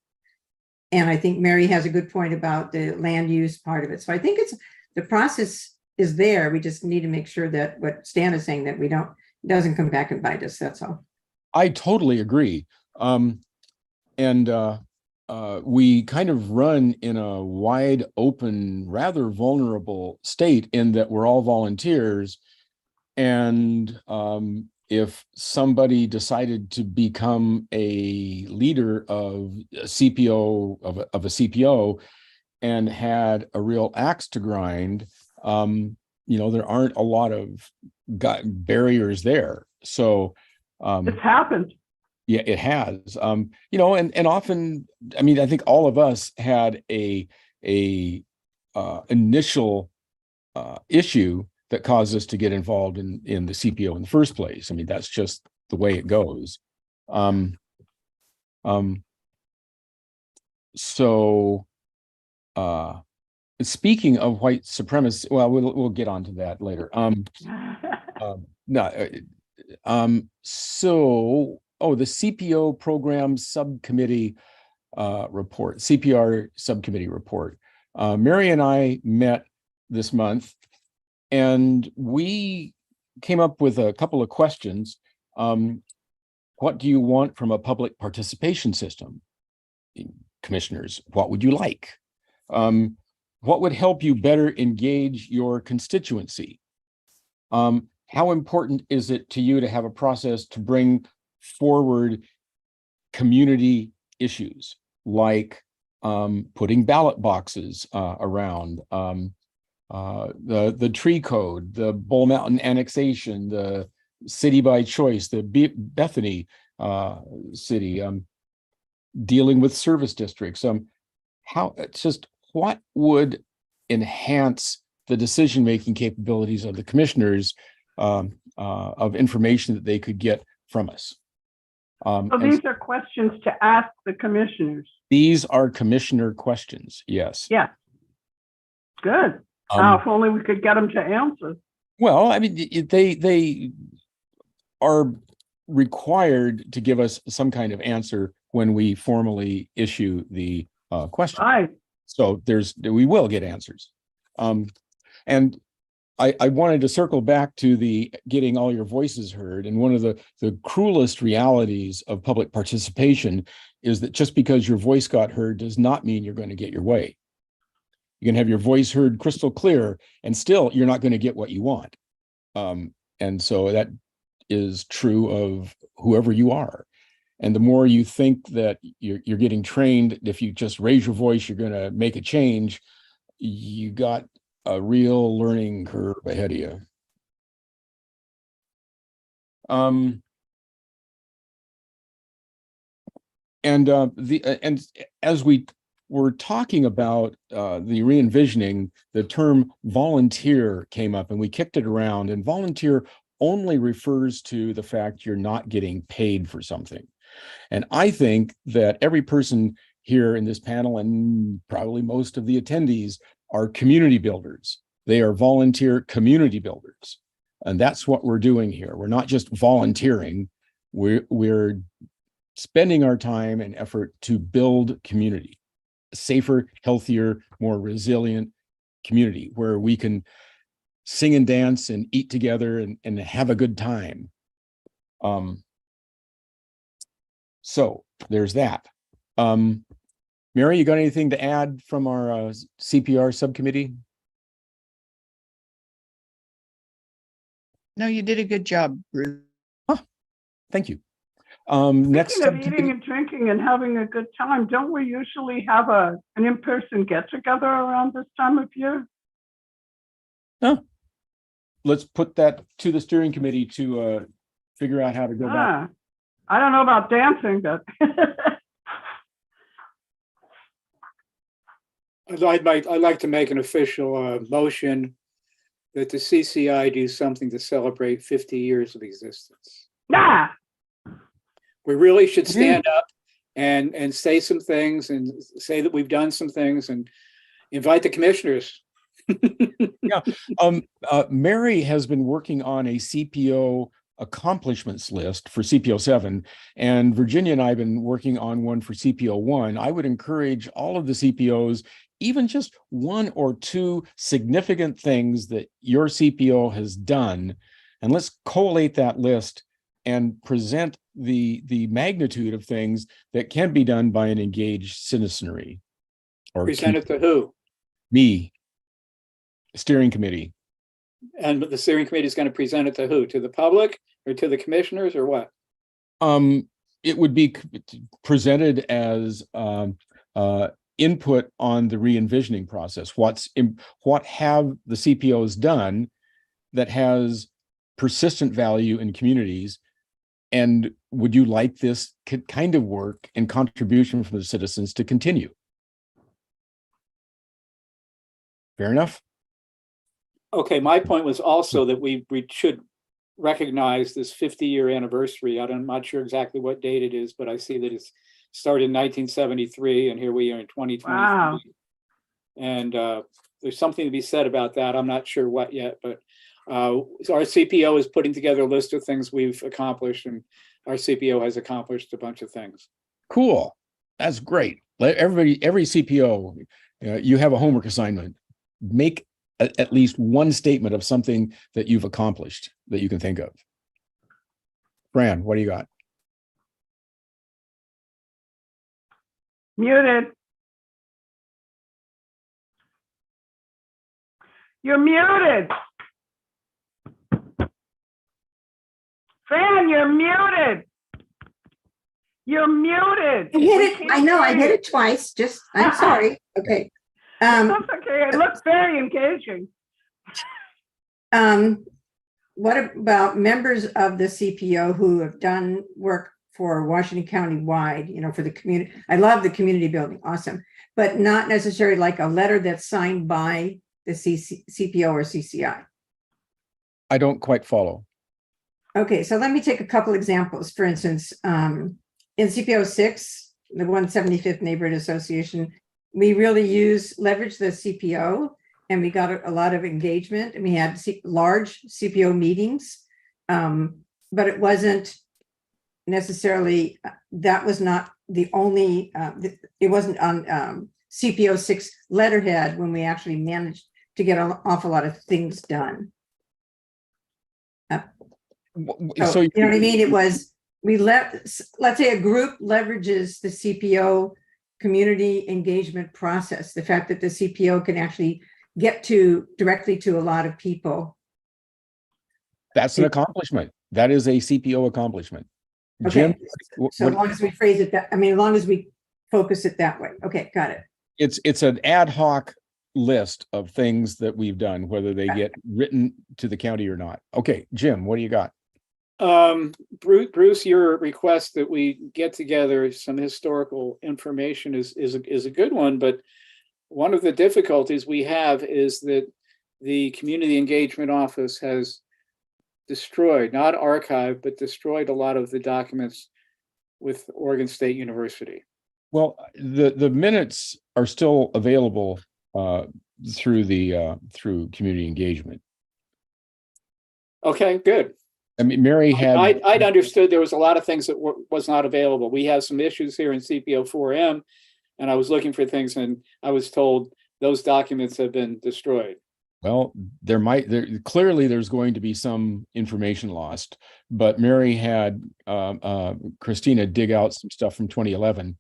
And I think Mary has a good point about the land use part of it. So I think the process is there. We just need to make sure that what Stan is saying, that it doesn't come back and bite us. That's all. I totally agree. We kind of run in a wide open, rather vulnerable state in that we're all volunteers. And if somebody decided to become a leader of a CPO, of a CPO, and had a real axe to grind, there aren't a lot of barriers there. So It's happened. yeah, it has. And often, I think all of us had a initial issue that caused us to get involved in the CPO in the first place. That's just the way it goes. So speaking of white supremacy, well, we'll get onto that later. The CPO program subcommittee report, CPR subcommittee report. Mary and I met this month, and we came up with a couple of questions. What do you want from a public participation system? Commissioners, what would you like? What would help you better engage your constituency? How important is it to you to have a process to bring forward community issues like putting ballot boxes around, the tree code, the Bull Mountain annexation, the city by choice, the Bethany city, dealing with service districts? What would enhance the decision-making capabilities of the commissioners of information that they could get from us? So these are questions to ask the commissioners. These are commissioner questions, yes. Yeah. Good. If only we could get them to answer. Well, they are required to give us some kind of answer when we formally issue the question. Right. So we will get answers. And I wanted to circle back to the getting all your voices heard. And one of the cruelest realities of public participation is that just because your voice got heard does not mean you're going to get your way. You can have your voice heard crystal clear, and still you're not going to get what you want. And so that is true of whoever you are. And the more you think that you're getting trained, if you just raise your voice, you're going to make a change, you got a real learning curve ahead of you. And as we were talking about the re-envisioning, the term volunteer came up, and we kicked it around. And volunteer only refers to the fact you're not getting paid for something. And I think that every person here in this panel, and probably most of the attendees, are community builders. They are volunteer community builders. And that's what we're doing here. We're not just volunteering. We're spending our time and effort to build community, a safer, healthier, more resilient community where we can sing and dance and eat together and have a good time. So there's that. Mary, you got anything to add from our CPR subcommittee? No, you did a good job, Bruce. Thank you. Next Speaking of eating subcommittee, and drinking and having a good time, don't we usually have an in-person get-together around this time of year? let's put that to the steering committee to figure out how to go back. I don't know about dancing, but I'd like to make an official motion that the CCI do something to celebrate 50 years of existence. nah. We really should stand up and say some things and say that we've done some things and invite the commissioners. Mary has been working on a CPO accomplishments list for CPO 7, and Virginia and I have been working on one for CPO 1. I would encourage all of the CPOs, even just one or two significant things that your CPO has done, and let's collate that list and present the magnitude of things that can be done by an engaged citizenry. Or Present it to who? Me, steering committee. And the steering committee is going to present it to who? To the public or to the commissioners or what? It would be presented as input on the re-envisioning process. What have the CPOs done that has persistent value in communities? And would you like this kind of work and contribution from the citizens to continue? Fair enough? Okay, my point was also that we should recognize this 50-year anniversary. I'm not sure exactly what date it is, but I see that it's started in 1973, and here we are in 2023. Wow. And there's something to be said about that. I'm not sure what yet, but so our CPO is putting together a list of things we've accomplished, and our CPO has accomplished a bunch of things. Cool. That's great. Let every CPO, you have a homework assignment. Make at least one statement of something that you've accomplished that you can think of. Fran, what do you got? Muted. You're muted. Fran, you're muted. You're muted. I hit it. I know, I hit it twice. Just, I'm sorry. Okay. That's okay. It looks very engaging. What about members of the CPO who have done work for Washington County wide, for the community? I love the community building. Awesome. But not necessarily like a letter that's signed by the CPO or CCI. I don't quite follow. Okay, so let me take a couple examples. For instance, in CPO 6, the 175th Neighborhood Association, we really leverage the CPO, and we got a lot of engagement, and we had large CPO meetings, but it wasn't necessarily, that was not the only, it wasn't on CPO 6 letterhead when we actually managed to get an awful lot of things done. So you know what I mean? It was, let's say a group leverages the CPO community engagement process, the fact that the CPO can actually get directly to a lot of people. That's an accomplishment. That is a CPO accomplishment. Okay. Jim, so as long as we phrase it that, as long as we focus it that way. Okay, got it. It's an ad hoc list of things that we've done, whether they get written to the county or not. Okay, Jim, what do you got? Bruce, your request that we get together some historical information is a good one, but one of the difficulties we have is that the Community Engagement Office has destroyed, not archived, but destroyed a lot of the documents with Oregon State University. Well, the minutes are still available through through community engagement. Okay, good. I mean, Mary had. I'd understood there was a lot of things that was not available. We have some issues here in CPO 4M, and I was looking for things, and I was told those documents have been destroyed. Well, clearly there's going to be some information lost, but Mary had Christina dig out some stuff from 2011.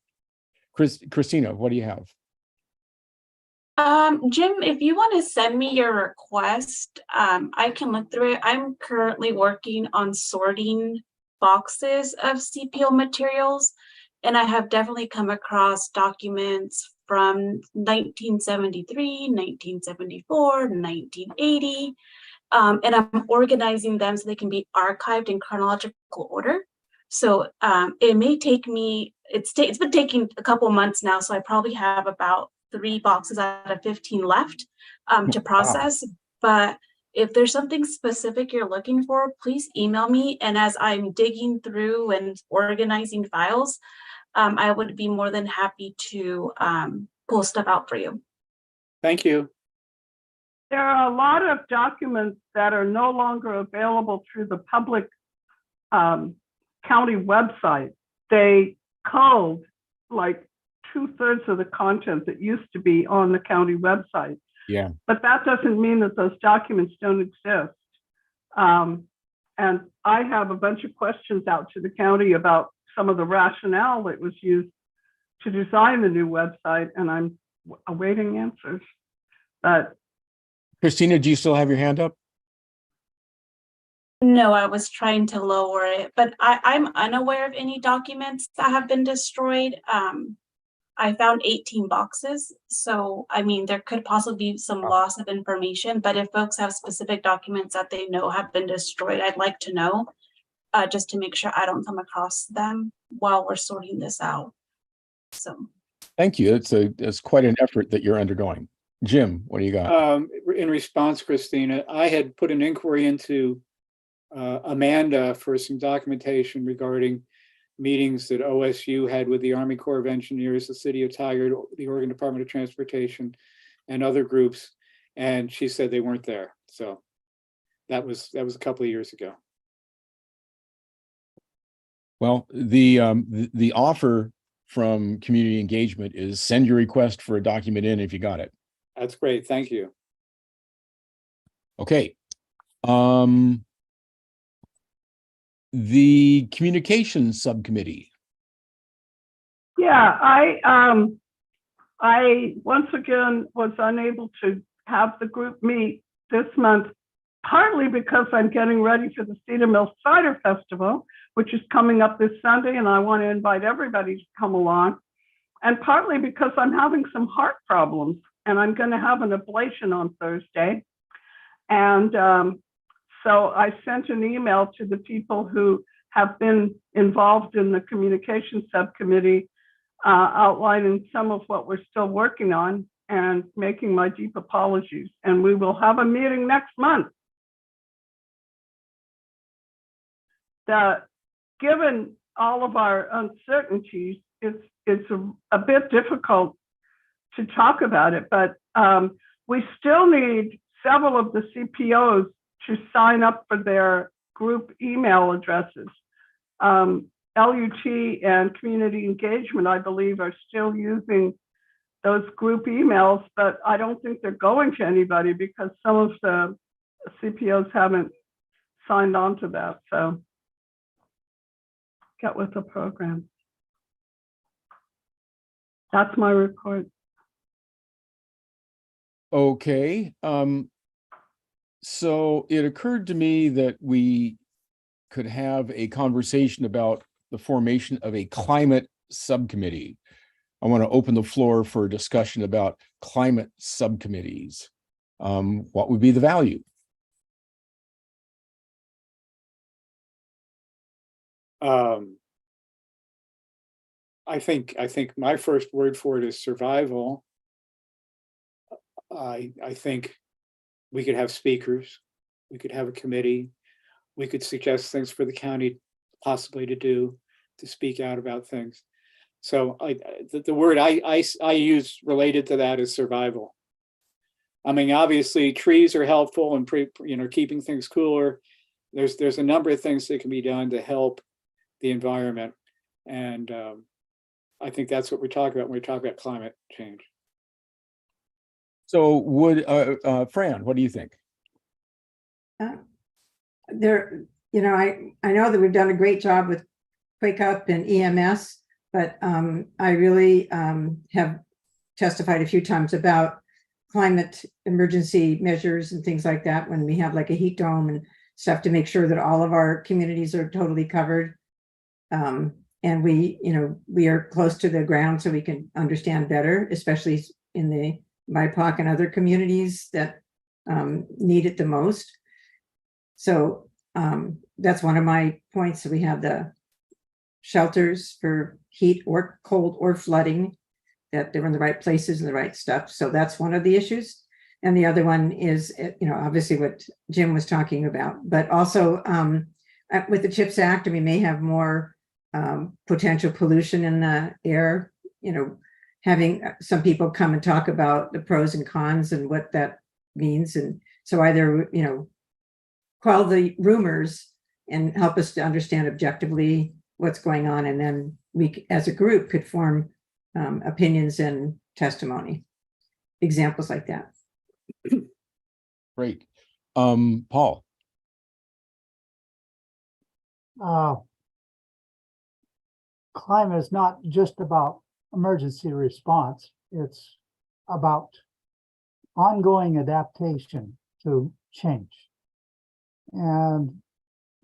Christina, what do you have? Jim, if you want to send me your request, I can look through it. I'm currently working on sorting boxes of CPO materials, and I have definitely come across documents from 1973, 1974, 1980, and I'm organizing them so they can be archived in chronological order. So it may take me, it's been taking a couple months now, so I probably have about 3 boxes out of 15 left to process. Wow. But if there's something specific you're looking for, please email me. And as I'm digging through and organizing files, I would be more than happy to pull stuff out for you. Thank you. There are a lot of documents that are no longer available through the public county website. They culled like 2/3 of the content that used to be on the county website. Yeah. But that doesn't mean that those documents don't exist. And I have a bunch of questions out to the county about some of the rationale that was used to design the new website, and I'm awaiting answers. But Christina, do you still have your hand up? No, I was trying to lower it, but I'm unaware of any documents that have been destroyed. I found 18 boxes. So, I mean, there could possibly be some loss of information, but if folks have specific documents that they know have been destroyed, I'd like to know just to make sure I don't come across them while we're sorting this out. So. Thank you. It's quite an effort that you're undergoing. Jim, what do you got? In response, Christina, I had put an inquiry into Amanda for some documentation regarding meetings that OSU had with the Army Corps of Engineers, the City of Tigard, the Oregon Department of Transportation, and other groups, and she said they weren't there. So that was a couple of years ago. Well, the offer from community engagement is send your request for a document in if you got it. That's great. Thank you. Okay. The communications subcommittee. Yeah, I once again was unable to have the group meet this month, partly because I'm getting ready for the Cedar Mill Cider Festival, which is coming up this Sunday, and I want to invite everybody to come along, and partly because I'm having some heart problems, and I'm going to have an ablation on Thursday. And so I sent an email to the people who have been involved in the communications subcommittee, outlining some of what we're still working on and making my deep apologies. And we will have a meeting next month. Given all of our uncertainties, it's a bit difficult to talk about it, but we still need several of the CPOs to sign up for their group email addresses. LUT and community engagement, I believe, are still using those group emails, but I don't think they're going to anybody because some of the CPOs haven't signed on to that. So get with the program. That's my report. Okay. So it occurred to me that we could have a conversation about the formation of a climate subcommittee. I want to open the floor for a discussion about climate subcommittees. What would be the value? I think my first word for it is survival. I think we could have speakers, we could have a committee. we could suggest things for the county possibly to do, to speak out about things. So the word I use related to that is survival. I mean, obviously trees are helpful and keeping things cooler. There's a number of things that can be done to help the environment. And I think that's what we're talking about when we talk about climate change. So would, Fran, what do you think? There, I know that we've done a great job with Wake Up and EMS, but I really have testified a few times about climate emergency measures and things like that when we have like a heat dome and stuff to make sure that all of our communities are totally covered. And we are close to the ground so we can understand better, especially in the BIPOC and other communities that need it the most. So that's one of my points. We have the shelters for heat or cold or flooding, that they're in the right places and the right stuff. So that's one of the issues. And the other one is, obviously what Jim was talking about, but also with the CHIPS Act, we may have more potential pollution in the air, having some people come and talk about the pros and cons and what that means. And so either, quell the rumors and help us to understand objectively what's going on. And then we, as a group, could form opinions and testimony, examples like that. Great. Paul. Climate is not just about emergency response. It's about ongoing adaptation to change. And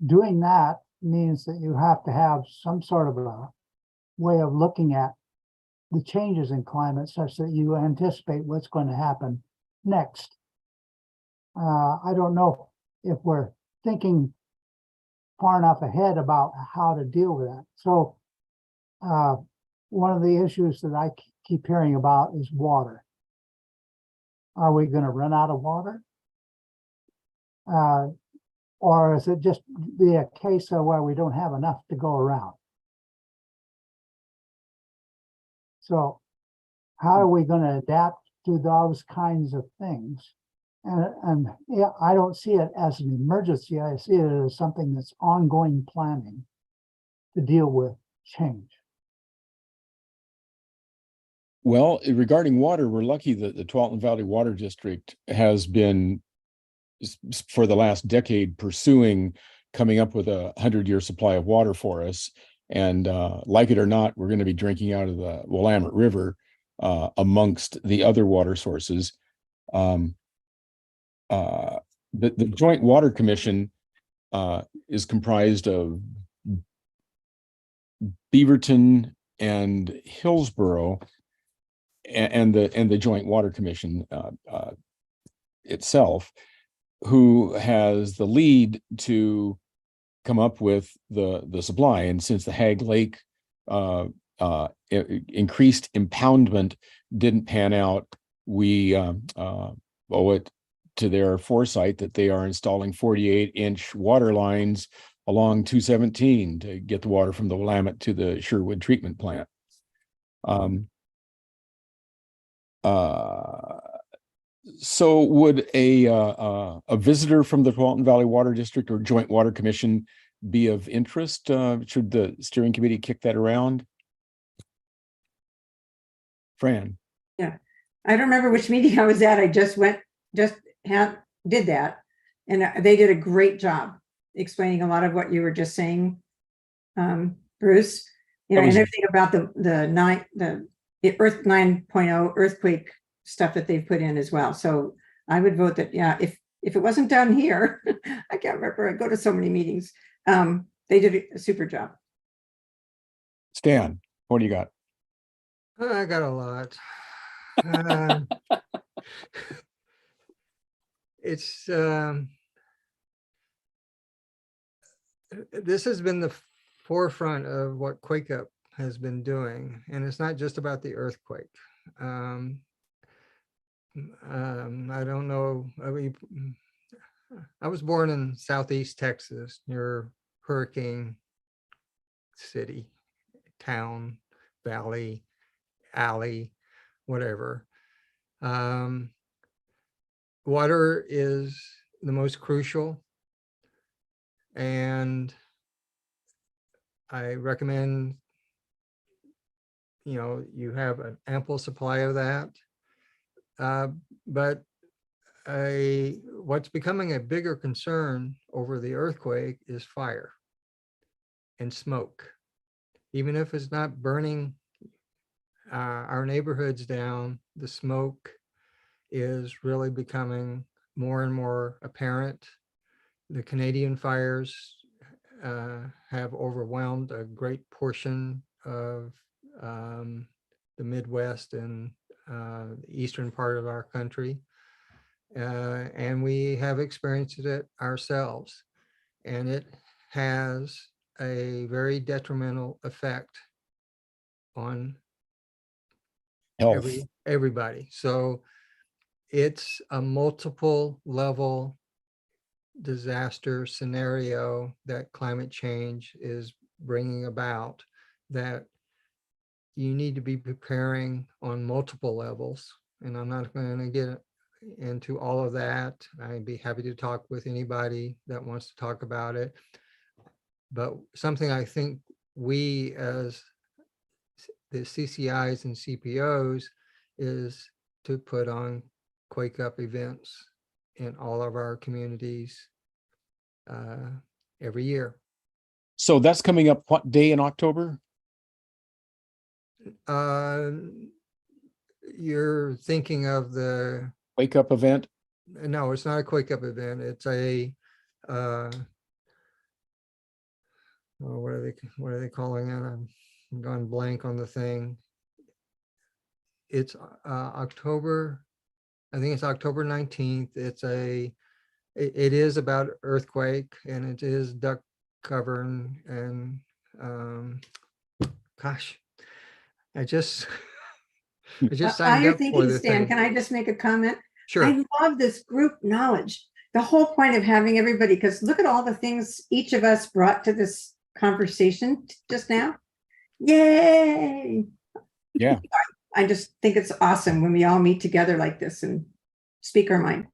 doing that means that you have to have some sort of a way of looking at the changes in climate such that you anticipate what's going to happen next. I don't know if we're thinking far enough ahead about how to deal with that. So one of the issues that I keep hearing about is water. Are we going to run out of water? Or is it just be a case of where we don't have enough to go around? So how are we going to adapt to those kinds of things? And yeah, I don't see it as an emergency. I see it as something that's ongoing planning to deal with change. Well, regarding water, we're lucky that the Tualatin Valley Water District has been, for the last decade, pursuing coming up with a 100-year supply of water for us. And like it or not, we're going to be drinking out of the Willamette River amongst the other water sources. The Joint Water Commission is comprised of Beaverton and Hillsborough, and the Joint Water Commission itself, who has the lead to come up with the supply. And since the Hag Lake increased impoundment didn't pan out, we owe it to their foresight that they are installing 48-inch water lines along 217 to get the water from the Willamette to the Sherwood treatment plant. So would a visitor from the Tualatin Valley Water District or Joint Water Commission be of interest? Should the steering committee kick that around? Fran? Yeah, I don't remember which meeting I was at. I just did that, and they did a great job explaining a lot of what you were just saying, Bruce. And everything about the Earth 9.0 earthquake stuff that they've put in as well. So I would vote that, yeah, if it wasn't done here, I can't remember. I go to so many meetings. They did a super job. Stan, what do you got? I got a lot. It's this has been the forefront of what Quake Up has been doing, and it's not just about the earthquake. I don't know. I mean, I was born in Southeast Texas near Hurricane City, town, valley, alley, whatever. Water is the most crucial, and I recommend, you have an ample supply of that. But what's becoming a bigger concern over the earthquake is fire and smoke. Even if it's not burning our neighborhoods down, the smoke is really becoming more and more apparent. The Canadian fires have overwhelmed a great portion of the Midwest and the eastern part of our country. And we have experienced it ourselves. And it has a very detrimental effect on Health. everybody. So it's a multiple level disaster scenario that climate change is bringing about, that you need to be preparing on multiple levels. And I'm not going to get into all of that. I'd be happy to talk with anybody that wants to talk about it. But something I think we as the CCIs and CPOs is to put on Quake Up events in all of our communities every year. So that's coming up what day in October? You're thinking of the, Wake Up event? no, it's not a Quake Up event. It's a, what are they calling it? I'm gone blank on the thing. It's October, I think it's October 19th. It is about earthquake, and it is duck covering, and gosh, I just While signed you're up for thinking, the Stan, thing. can I just make a comment? Sure. I love this group knowledge. The whole point of having everybody, because look at all the things each of us brought to this conversation just now. Yay! Yeah. I just think it's awesome when we all meet together like this and speak our mind.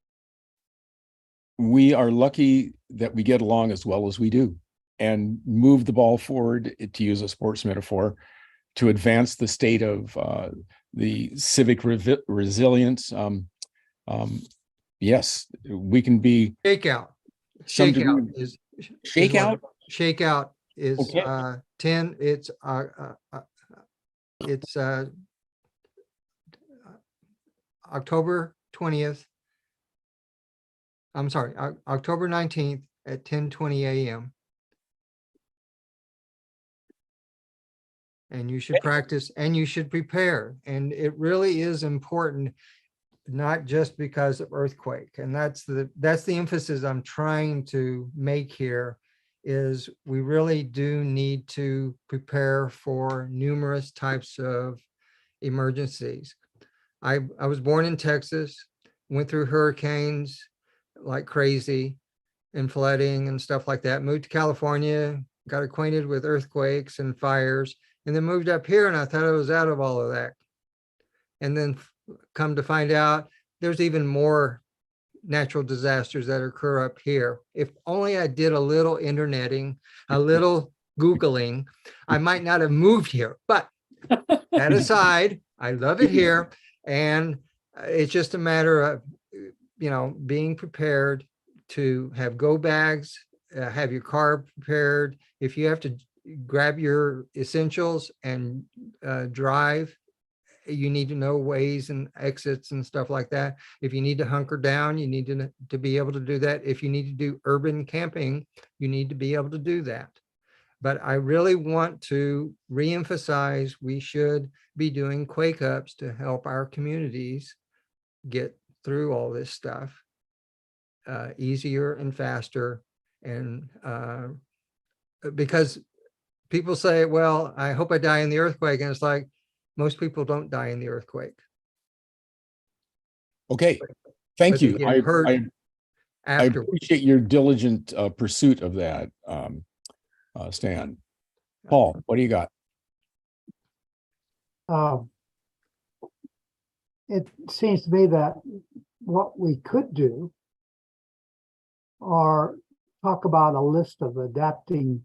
We are lucky that we get along as well as we do and move the ball forward, to use a sports metaphor, to advance the state of the civic resilience. Yes, we can be Shakeout. some Shakeout degree- is Shakeout? Shakeout is Okay. 10. It's October 20th. I'm sorry, October 19th at 10:20 a.m. And you should practice and you should prepare. And it really is important, not just because of earthquake. And that's the emphasis I'm trying to make here, is we really do need to prepare for numerous types of emergencies. I was born in Texas, went through hurricanes like crazy and flooding and stuff like that, moved to California, got acquainted with earthquakes and fires, and then moved up here, and I thought I was out of all of that. And then come to find out there's even more natural disasters that occur up here. If only I did a little interneting, a little Googling, I might not have moved here. But that aside, I love it here. And it's just a matter of, being prepared to have go bags, have your car prepared. If you have to grab your essentials and drive, you need to know ways and exits and stuff like that. If you need to hunker down, you need to be able to do that. If you need to do urban camping, you need to be able to do that. But I really want to reemphasize we should be doing quake ups to help our communities get through all this stuff easier and faster. And because people say, well, I hope I die in the earthquake. And it's like, most people don't die in the earthquake. Okay, thank But they you. get hurt I after. appreciate your diligent pursuit of that, Stan. Paul, what do you got? It seems to me that what we could do are talk about a list of adapting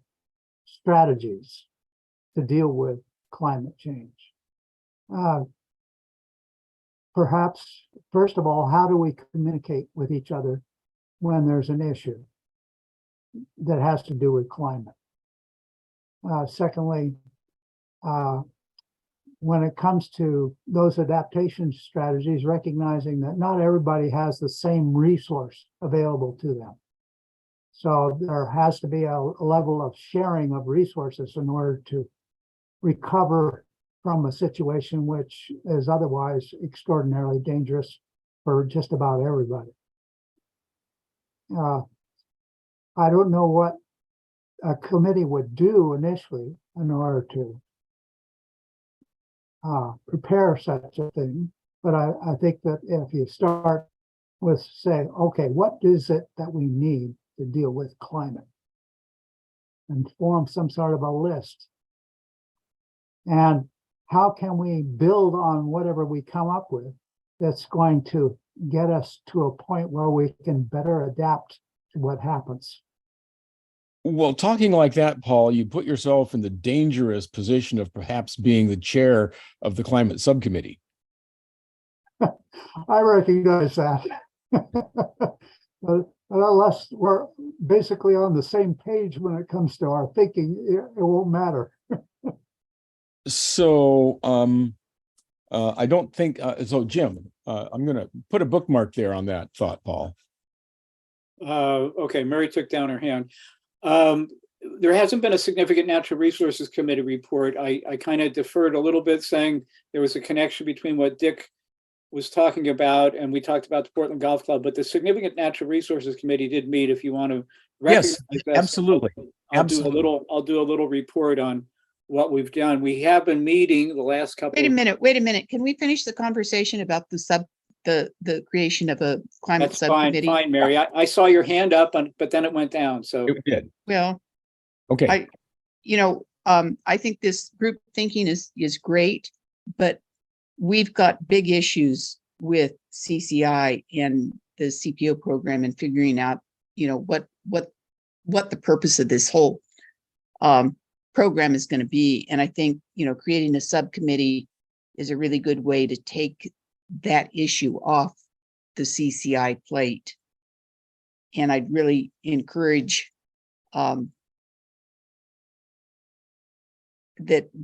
strategies to deal with climate change. Perhaps, first of all, how do we communicate with each other when there's an issue that has to do with climate? Secondly, when it comes to those adaptation strategies, recognizing that not everybody has the same resource available to them. So there has to be a level of sharing of resources in order to recover from a situation which is otherwise extraordinarily dangerous for just about everybody. I don't know what a committee would do initially in order to prepare such a thing, but I think that if you start with say, okay, what is it that we need to deal with climate, and form some sort of a list, and how can we build on whatever we come up with that's going to get us to a point where we can better adapt to what happens. Well, talking like that, Paul, you put yourself in the dangerous position of perhaps being the chair of the climate subcommittee. I recognize that. But unless we're basically on the same page when it comes to our thinking, it won't matter. So I don't think so. Jim, I'm going to put a bookmark there on that thought, Paul. Okay, Mary took down her hand. There hasn't been a significant Natural Resources Committee report. I kind of deferred a little bit, saying there was a connection between what Dick was talking about and we talked about the Portland Golf Club, but the significant Natural Resources Committee did meet. If you want to recognize that, absolutely. I'll do a little report on what we've done. We have been meeting the last couple. Wait a minute. Can we finish the conversation about the creation of a climate That's subcommittee? fine, Mary. I saw your hand up, but then it went down. So It did. Well, Okay. I think this group thinking is great, but we've got big issues with CCI and the CPO program and figuring out, what the purpose of this whole program is going to be. And I think, creating a subcommittee is a really good way to take that issue off the CCI plate. And I'd really encourage that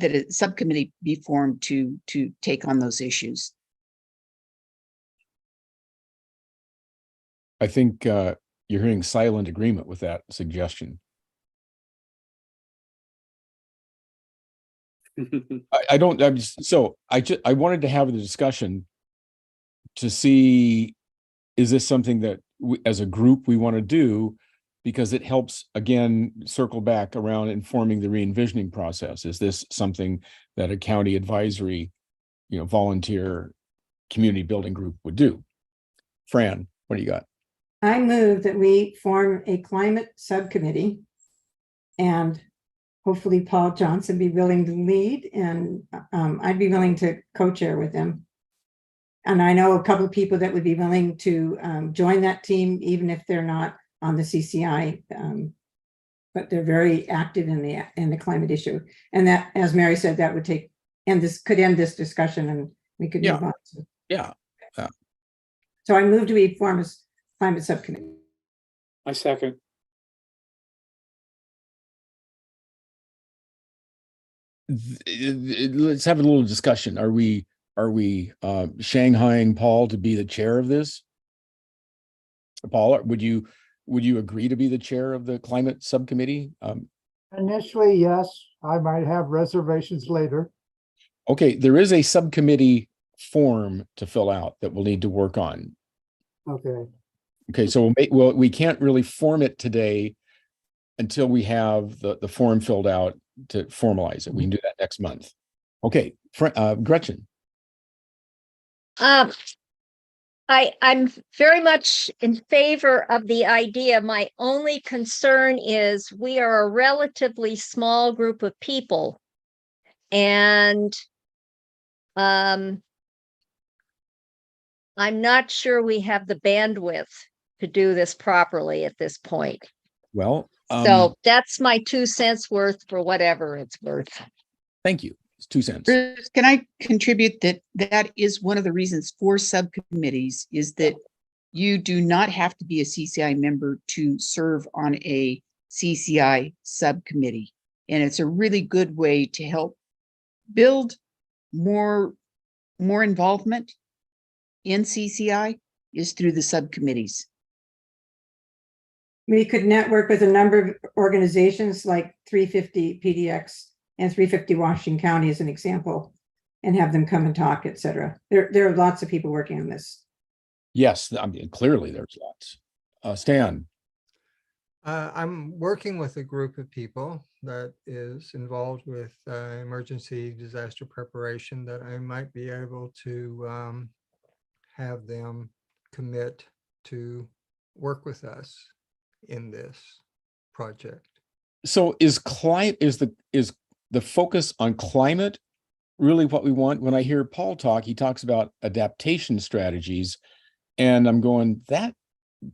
a subcommittee be formed to take on those issues. I think you're hearing silent agreement with that suggestion. I wanted to have the discussion to see, is this something that we, as a group, we want to do, because it helps, again, circle back around informing the re-envisioning process. Is this something that a county advisory, volunteer community building group would do? Fran, what do you got? I move that we form a climate subcommittee, and hopefully Paul Johnson be willing to lead, and I'd be willing to co-chair with him. And I know a couple of people that would be willing to join that team, even if they're not on the CCI, but they're very active in the climate issue. And that, as Mary said, that would end this discussion, and we could move on. Yeah. So I move to form a climate subcommittee. I second. Let's have a little discussion. Are we Shanghaiing Paul to be the chair of this? Paul, would you agree to be the chair of the climate subcommittee? Initially, yes. I might have reservations later. Okay, there is a subcommittee form to fill out that we'll need to work on. Okay, so we can't really form it today until we have the form filled out to formalize it. We can do that next month. Okay, Gretchen. I'm very much in favor of the idea. My only concern is we are a relatively small group of people. And I'm not sure we have the bandwidth to do this properly at this point. Well, So that's my 2 cents worth for whatever it's worth. thank you. It's 2 cents. Bruce, can I contribute that that is one of the reasons for subcommittees is that you do not have to be a CCI member to serve on a CCI subcommittee. And it's a really good way to help build more involvement in CCI is through the subcommittees. We could network with a number of organizations like 350 PDX and 350 Washington County as an example, and have them come and talk, et cetera. There are lots of people working on this. Yes, I mean, clearly there's lots. Stan, I'm working with a group of people that is involved with emergency disaster preparation that I might be able to have them commit to work with us in this project. so is the focus on climate really what we want? When I hear Paul talk, he talks about adaptation strategies, and I'm going, that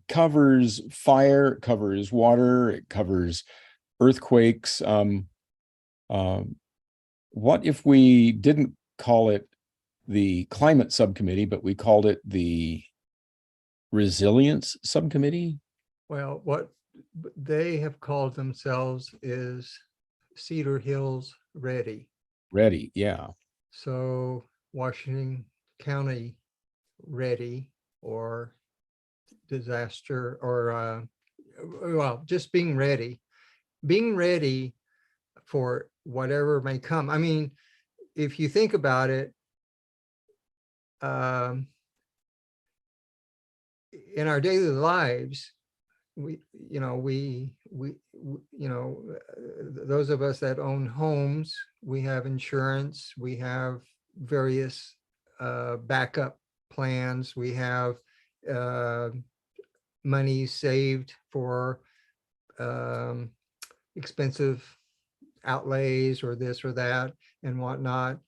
covers fire, it covers water, it covers earthquakes. What if we didn't call it the climate subcommittee, but we called it the resilience subcommittee? Well, what they have called themselves is Cedar Hills Ready. Ready, yeah. So Washington County Ready, or disaster, or well, just being ready for whatever may come. I mean, if you think about it, in our daily lives, those of us that own homes, we have insurance, we have various backup plans, we have money saved for expensive outlays or this or that and whatnot.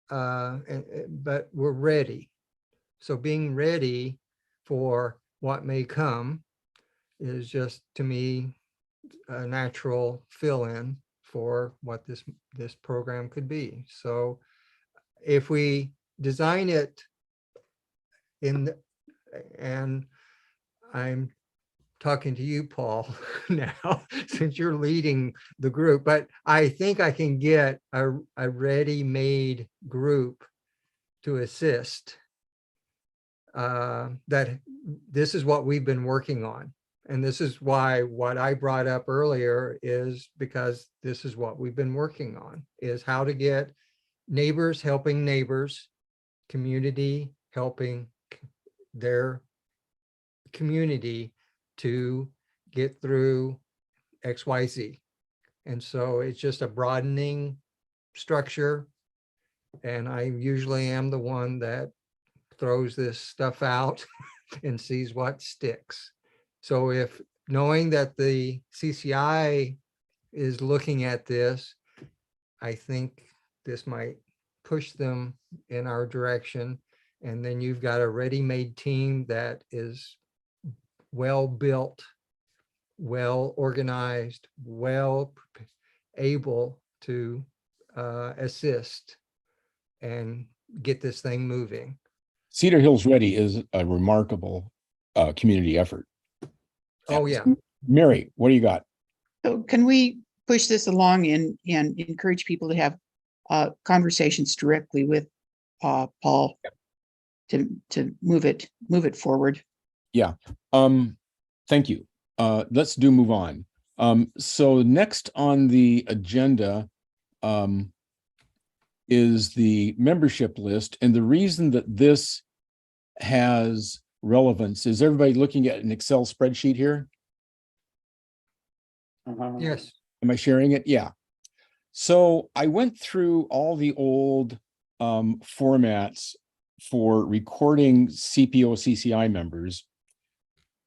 But we're ready. So being ready for what may come is just, to me, a natural fill-in for what this program could be. So if we design it and I'm talking to you, Paul, now, since you're leading the group, but I think I can get a ready-made group to assist. That this is what we've been working on. And this is why what I brought up earlier is because this is what we've been working on, is how to get neighbors helping neighbors, community helping their community to get through XYZ. And so it's just a broadening structure. And I usually am the one that throws this stuff out and sees what sticks. So if knowing that the CCI is looking at this, I think this might push them in our direction. And then you've got a ready-made team that is well built, well organized, well able to assist and get this thing moving. Cedar Hills Ready is a remarkable community effort. Oh, yeah. Mary, what do you got? So can we push this along and encourage people to have conversations directly with Paul to move it forward? Yeah. Thank you. Let's move on. So next on the agenda is the membership list. And the reason that this has relevance is everybody looking at an Excel spreadsheet here? Yes. Am I sharing it? Yeah. So I went through all the old formats for recording CPO CCI members,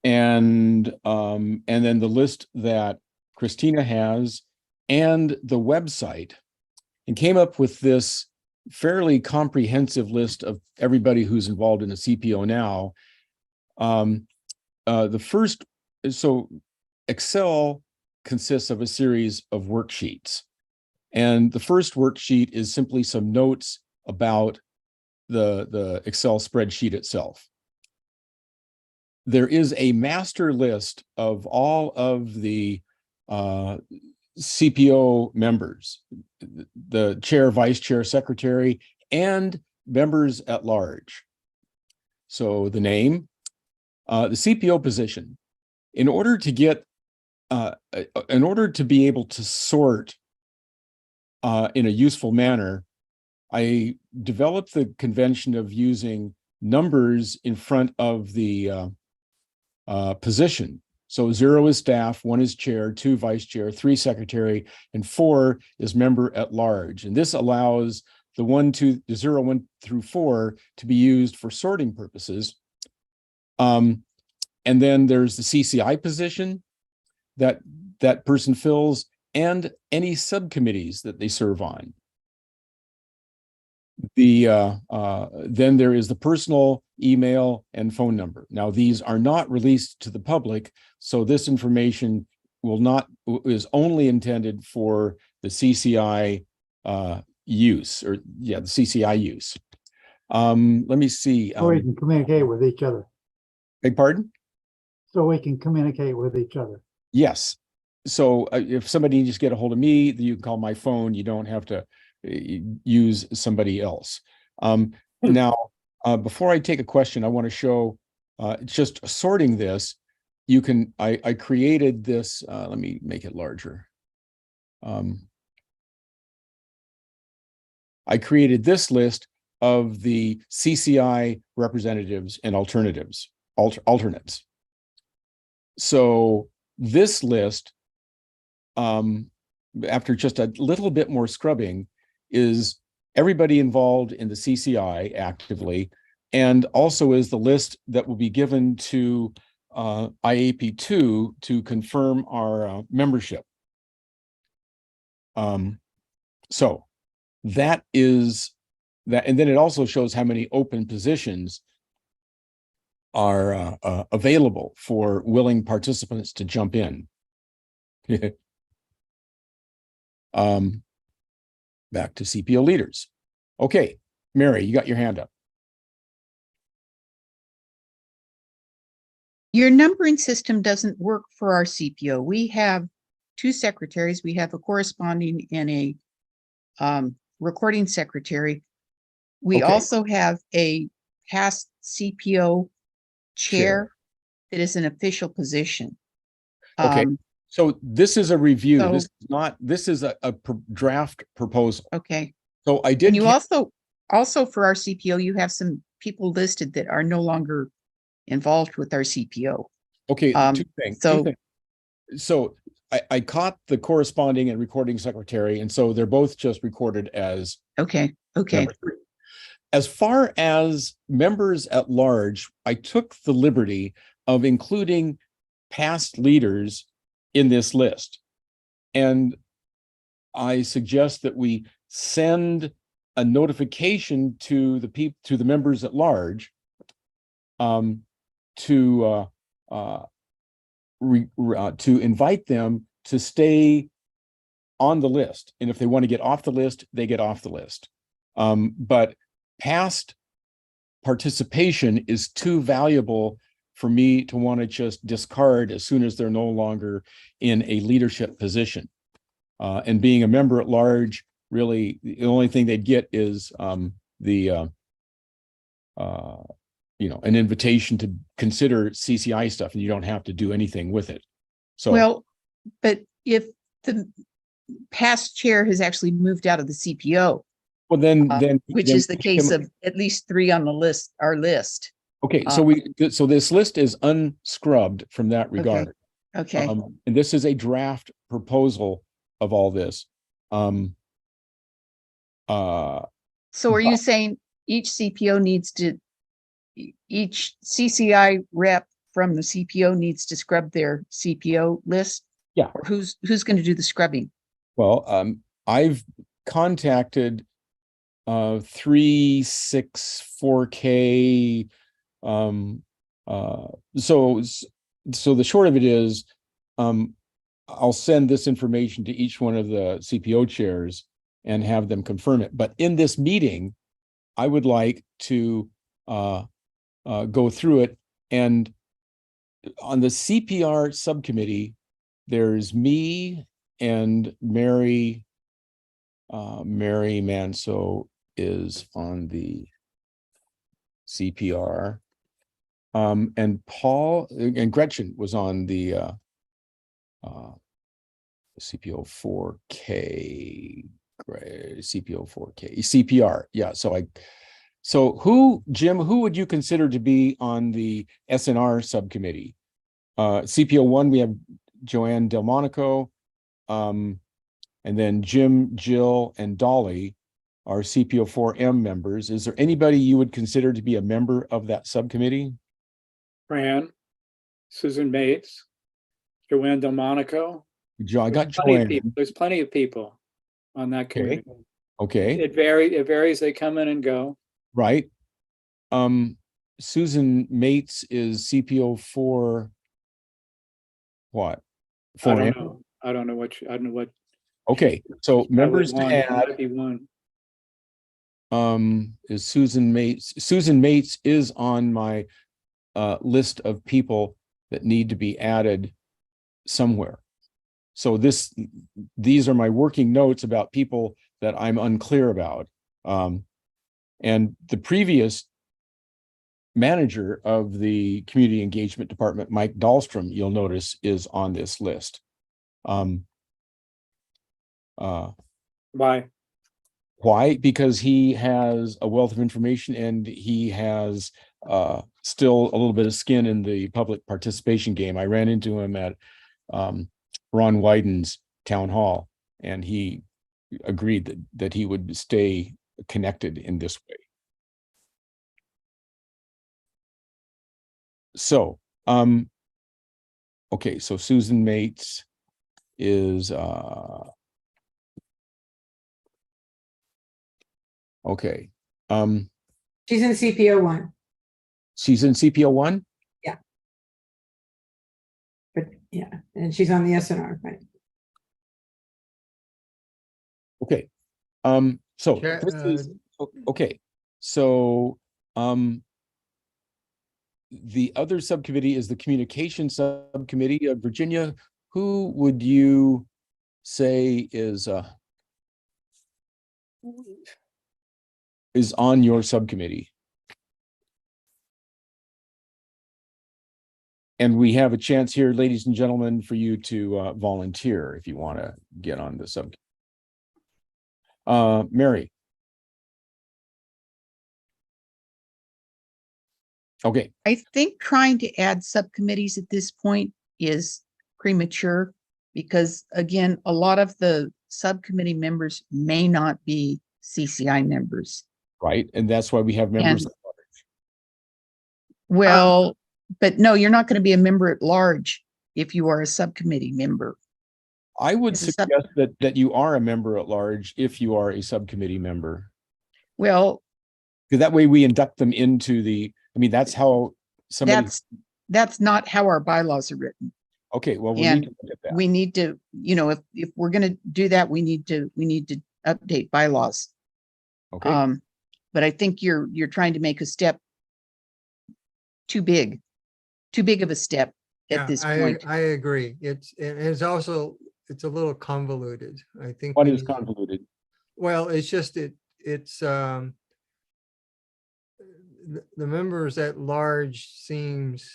and then the list that Christina has and the website, and came up with this fairly comprehensive list of everybody who's involved in a CPO now. The first, so Excel consists of a series of worksheets. And the first worksheet is simply some notes about the Excel spreadsheet itself. There is a master list of all of the CPO members, the chair, vice chair, secretary, and members at large. So the name, the CPO position. In order to get, in order to be able to sort in a useful manner, I developed the convention of using numbers in front of the position. So 0 is staff, 1 is chair, 2 vice chair, 3 secretary, and 4 is member at large. And this allows the 0, 1 through 4 to be used for sorting purposes. And then there's the CCI position that that person fills, and any subcommittees that they serve on. Then there is the personal email and phone number. Now, these are not released to the public, so this information is only intended for the CCI use, or the CCI use. Let me see. So we can communicate with each other. Beg pardon? So we can communicate with each other. Yes. So if somebody needs to get a hold of me, you can call my phone. You don't have to use somebody else. Now, before I take a question, I want to show just sorting this. You can, I created this, let me make it larger. I created this list of the CCI representatives and alternates. So this list, after just a little bit more scrubbing, is everybody involved in the CCI actively, and also is the list that will be given to IAP2 to confirm our membership. So that is that, and then it also shows how many open positions are available for willing participants to jump in. Back to CPO leaders. Okay, Mary, you got your hand up. Your numbering system doesn't work for our CPO. We have 2 secretaries. We have a corresponding and a recording secretary. We Okay. also have a past CPO chair that is an official position. Okay. So this is a review. So- This is not. This is a draft proposal. Okay. So I did. And you also for our CPO, you have some people listed that are no longer involved with our CPO. Okay. Two things. So I caught the corresponding and recording secretary, and so they're both just recorded as Okay. number 3. As far as members at large, I took the liberty of including past leaders in this list. And I suggest that we send a notification to the members at large to invite them to stay on the list. And if they want to get off the list, they get off the list. But past participation is too valuable for me to want to just discard as soon as they're no longer in a leadership position. And being a member at large, really, the only thing they'd get is an invitation to consider CCI stuff, and you don't have to do anything with it. So, Well, but if the past chair has actually moved out of the CPO, which is the case of at least 3 on the list, our list. Okay, so this list is unscrubbed from that regard. Okay. And this is a draft proposal of all this. So are you saying each CPO needs to, each CCI rep from the CPO needs to scrub their CPO list? Yeah. Or who's going to do the scrubbing? Well, I've contacted 364K. So the short of it is, I'll send this information to each one of the CPO chairs and have them confirm it. But in this meeting, I would like to go through it. And on the CPR subcommittee, there's me and Mary. Mary Manso is on the CPR. And Paul and Gretchen was on the CPO 4K, CPO 4K, CPR. Yeah. So Jim, who would you consider to be on the SNR subcommittee? CPO 1, we have Joanne Delmonico. And then Jim, Jill, and Dolly are CPO 4M members. Is there anybody you would consider to be a member of that subcommittee? Fran, Susan Bates, Joanne Delmonico. I got Joanne. Joanne. There's plenty of people on that committee. Okay. It varies. They come in and go. Right. Susan Mates is CPO 4 what? I don't know. I don't know what. Okay, so members to add might be one. is Susan Mates. Susan Mates is on my list of people that need to be added somewhere. So these are my working notes about people that I'm unclear about. And the previous manager of the community engagement department, Mike Dahlstrom, you'll notice is on this list. Why? Why? Because he has a wealth of information and he has still a little bit of skin in the public participation game. I ran into him at Ron Wyden's town hall, and he agreed that he would stay connected in this way. So, okay, so Susan Mates is okay. She's in CPO 1. She's in CPO 1? Yeah. But yeah, and she's on the SNR, right? Okay. So Chair, this is okay. So the other subcommittee is the communication subcommittee of Virginia. Who would you say is on your subcommittee? And we have a chance here, ladies and gentlemen, for you to volunteer if you want to get on the subcommittee. Mary. Okay. I think trying to add subcommittees at this point is premature because, again, a lot of the subcommittee members may not be CCI members. Right. And that's why we have members. Well, but no, you're not going to be a member at large if you are a subcommittee member. I would It's a suggest that you are a member at large if you are a subcommittee member. Well, because that way we induct them into the, I mean, that's how somebody. That's not how our bylaws are written. Okay, well, we And need to look at that. we need to, you know, if we're going to do that, we need to update bylaws. Okay. But I think you're trying to make a step too big of a step at this point. I agree. It's also, it's a little convoluted. I think. What is convoluted? Well, it's just, it's the members at large seems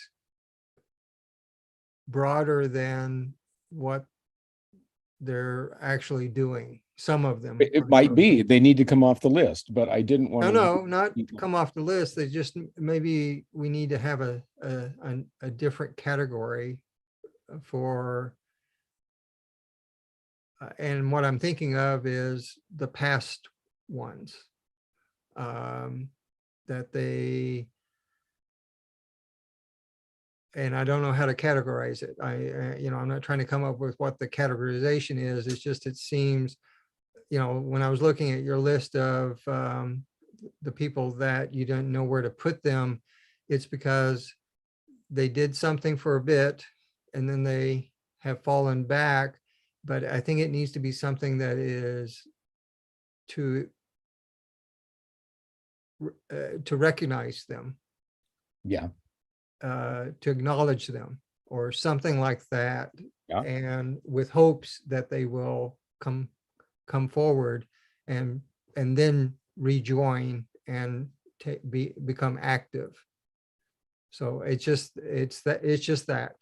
broader than what they're actually doing. Some of them. It might be, they need to come off the list, but I didn't want to. No, not come off the list. They just, maybe we need to have a different category for, and what I'm thinking of is the past ones. that they, and I don't know how to categorize it. I'm not trying to come up with what the categorization is. It's just, it seems, when I was looking at your list of the people that you don't know where to put them, it's because they did something for a bit and then they have fallen back. But I think it needs to be something that is to recognize them, Yeah. to acknowledge them or something like that. Yeah. And with hopes that they will come forward and then rejoin and become active. So it's just that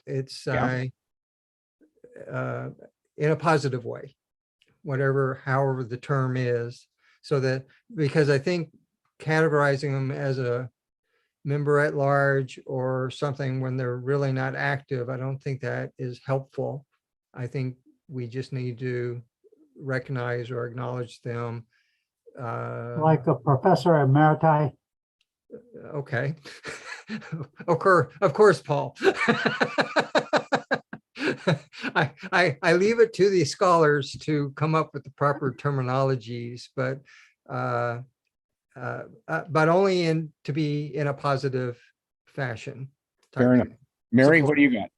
in a positive way, however the term is, so that, because I think categorizing them as a member at large or something when they're really not active, I don't think that is helpful. I think we just need to recognize or acknowledge them. Like a professor emeriti. Okay. Of course, Paul. I leave it to the scholars to come up with the proper terminologies, but only to be in a positive fashion. Fair enough. Mary, what do you got?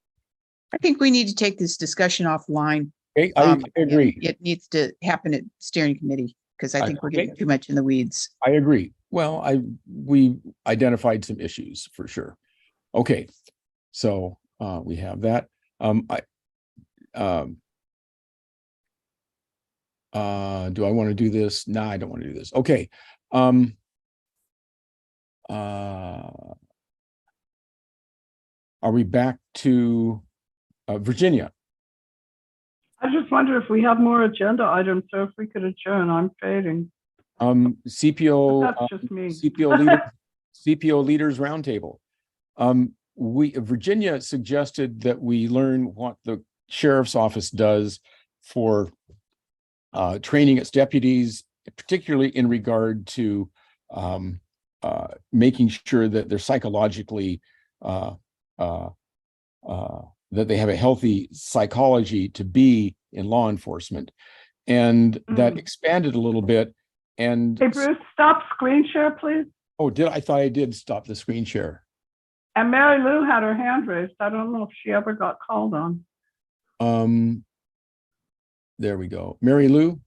I think we need to take this discussion offline. Okay, I agree. It needs to happen at steering committee because I think we're getting too much in the weeds. I agree. Well, we identified some issues for sure. Okay, so we have that. Do I want to do this? No, I don't want to do this. Okay. Are we back to Virginia? I just wonder if we have more agenda items, so if we could adjourn. I'm fading. CPO, That's just me. CPO leaders roundtable. Virginia suggested that we learn what the sheriff's office does for training its deputies, particularly in regard to making sure that they're psychologically that they have a healthy psychology to be in law enforcement. And that expanded a little bit. And hey, Bruce, stop screen share, please. Oh, I thought I did stop the screen share. And Mary Lou had her hand raised. I don't know if she ever got called on. There we go. Mary Lou.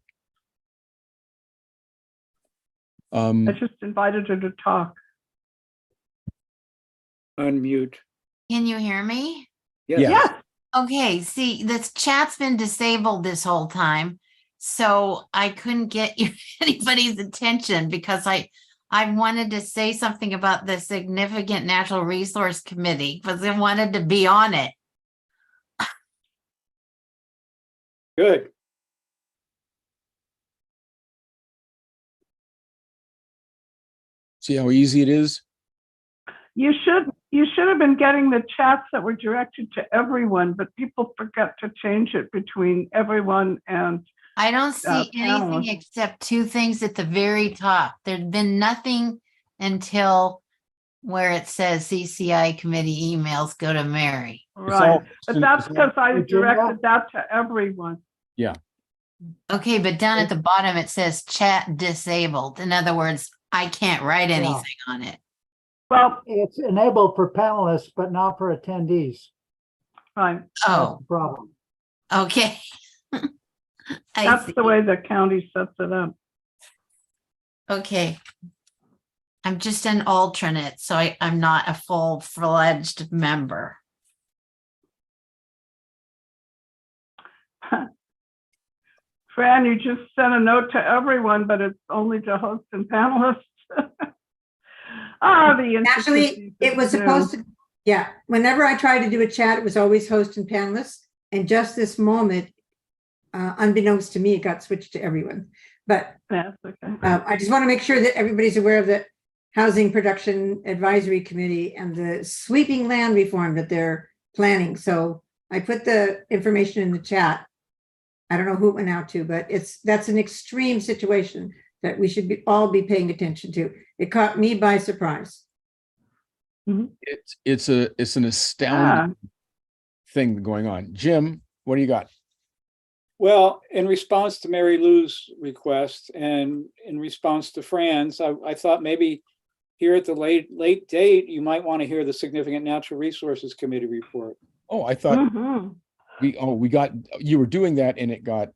I just invited her to talk. Unmute. Can you hear me? Yes. Yes. Okay, see, this chat's been disabled this whole time, so I couldn't get anybody's attention because I wanted to say something about the Significant Natural Resource Committee because I wanted to be on it. Good. See how easy it is? You should have been getting the chats that were directed to everyone, but people forget to change it between everyone and I don't see anything panelists. except two things at the very top. There'd been nothing until where it says CCI committee emails go to Mary. Right, but that's because I Virginia? directed that to everyone. Yeah. Okay, but down at the bottom, it says chat disabled. In other words, I can't write anything on it. Well, It's enabled for panelists, but not for attendees. right. That's Oh, the problem. okay. I That's see. the way the county sets it up. Okay. I'm just an alternate, so I'm not a full-fledged member. Fran, you just sent a note to everyone, but it's only to hosts and panelists. The Actually, it was supposed to, yeah, whenever I tried to do a chat, it was always host and panelists. And just this moment, unbeknownst to me, it got switched to everyone. But That's okay. I just want to make sure that everybody's aware of the Housing Production Advisory Committee and the sweeping land reform that they're planning. So I put the information in the chat. I don't know who it went out to, but that's an extreme situation that we should all be paying attention to. It caught me by surprise. It's an astounding thing going on. Jim, what do you got? Well, in response to Mary Lou's request and in response to Fran's, I thought maybe here at the late date, you might want to hear the Significant Natural Resources Committee report. Oh, I thought you were doing that and it got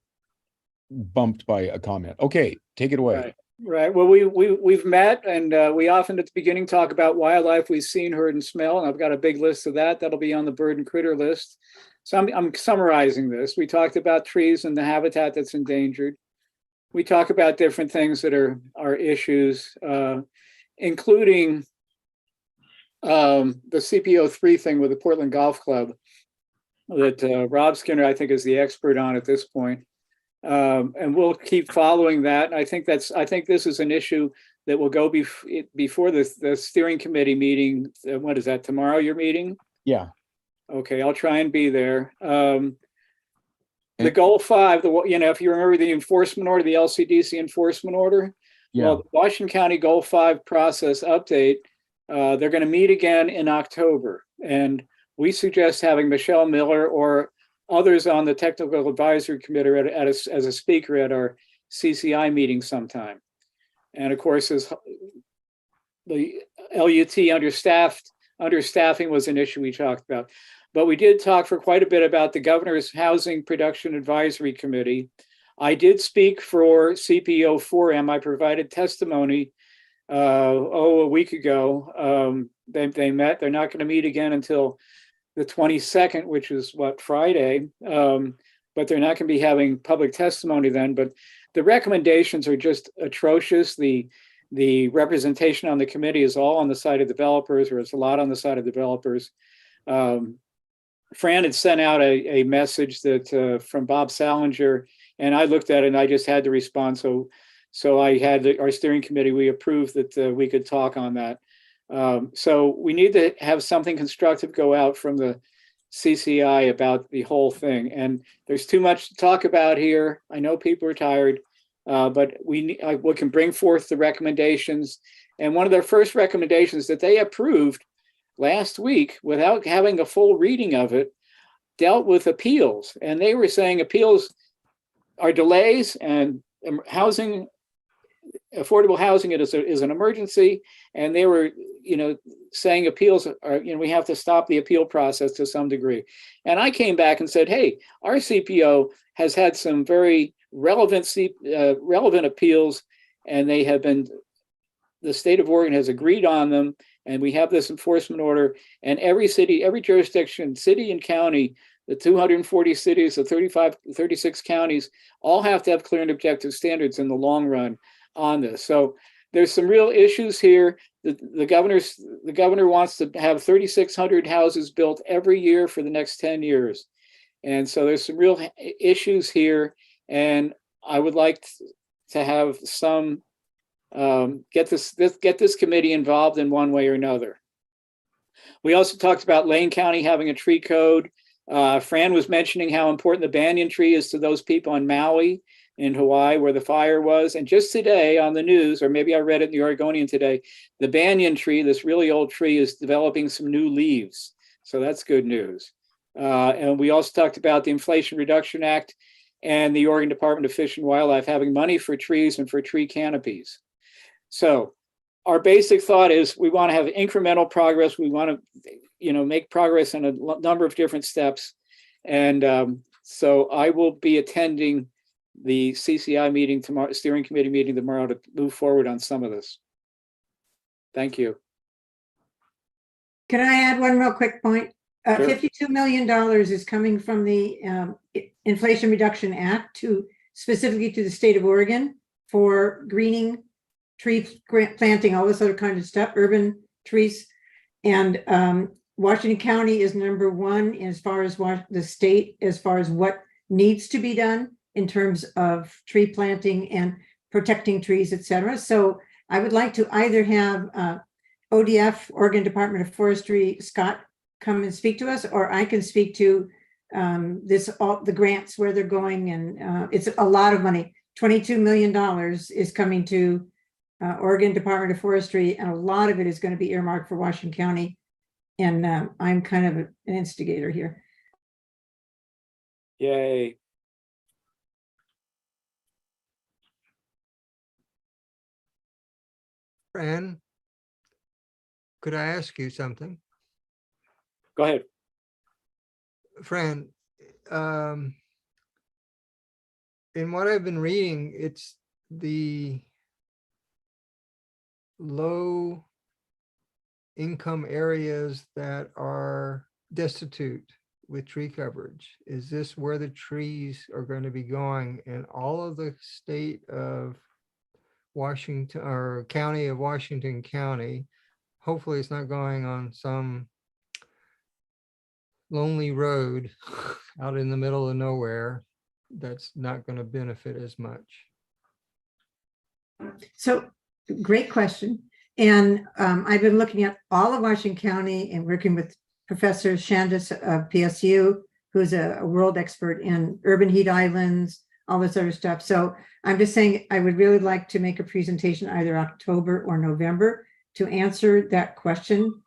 bumped by a comment. Okay, take it away. Right. Well, we've met, and we often at the beginning talk about wildlife we've seen, heard, and smell. And I've got a big list of that. That'll be on the bird and critter list. So I'm summarizing this. We talked about trees and the habitat that's endangered. We talk about different things that are issues, including the CPO3 thing with the Portland Golf Club that Rob Skinner, I think, is the expert on at this point. And we'll keep following that. I think this is an issue that will go before the steering committee meeting. What is that, tomorrow, your meeting? Yeah. Okay, I'll try and be there. The goal 5, if you remember the enforcement order, the LCDC enforcement order. Yeah. Well, the Washington County Goal 5 process update, they're going to meet again in October. And we suggest having Michelle Miller or others on the technical advisory committee as a speaker at our CCI meeting sometime. And of course, as the LUT understaffing was an issue we talked about. But we did talk for quite a bit about the Governor's Housing Production Advisory Committee. I did speak for CPO4M. I provided testimony a week ago. They met. They're not going to meet again until the 22nd, which is Friday. But they're not going to be having public testimony then. But the recommendations are just atrocious. The representation on the committee is all on the side of developers, or it's a lot on the side of developers. Fran had sent out a message that from Bob Salinger, and I looked at it and I just had to respond. So I had our steering committee, we approved that we could talk on that. So we need to have something constructive go out from the CCI about the whole thing. And there's too much to talk about here. I know people are tired, but we can bring forth the recommendations. And one of their first recommendations that they approved last week, without having a full reading of it, dealt with appeals. And they were saying appeals are delays, and affordable housing is an emergency. And they were, saying appeals are, we have to stop the appeal process to some degree. And I came back and said, hey, our CPO has had some very relevant appeals, and they have been, the state of Oregon has agreed on them. And we have this enforcement order, and every city, every jurisdiction, city and county, the 240 cities, the 36 counties, all have to have clear and objective standards in the long run on this. So there's some real issues here. The governor wants to have 3,600 houses built every year for the next 10 years. And so there's some real issues here. And I would like to have some, get this committee involved in one way or another. We also talked about Lane County having a tree code. Fran was mentioning how important the banyan tree is to those people on Maui in Hawaii where the fire was. And just today on the news, or maybe I read it in the Oregonian today, the banyan tree, this really old tree, is developing some new leaves. So that's good news. And we also talked about the Inflation Reduction Act and the Oregon Department of Fish and Wildlife having money for trees and for tree canopies. So our basic thought is we want to have incremental progress. We want to, make progress in a number of different steps. And so I will be attending the CCI meeting tomorrow, steering committee meeting tomorrow, to move forward on some of this. Thank you. Can I add one real quick point? Sure. $52 million is coming from the Inflation Reduction Act specifically to the state of Oregon for greening, tree planting, all this other kind of stuff, urban trees. And Washington County is number one as far as the state, as far as what needs to be done in terms of tree planting and protecting trees, et cetera. So I would like to either have ODF, Oregon Department of Forestry, Scott, come and speak to us, or I can speak to the grants, where they're going. And it's a lot of money. $22 million is coming to Oregon Department of Forestry, and a lot of it is going to be earmarked for Washington County. And I'm kind of an instigator here. Yay. Fran, could I ask you something? Go ahead. Fran, in what I've been reading, it's the low income areas that are destitute with tree coverage. Is this where the trees are going to be going in all of the state of Washington or county of Washington County? Hopefully it's not going on some lonely road out in the middle of nowhere that's not going to benefit as much. So great question. And I've been looking at all of Washington County and working with Professor Shandis of PSU, who's a world expert in urban heat islands, all this other stuff. So I'm just saying I would really like to make a presentation either October or November to answer that question.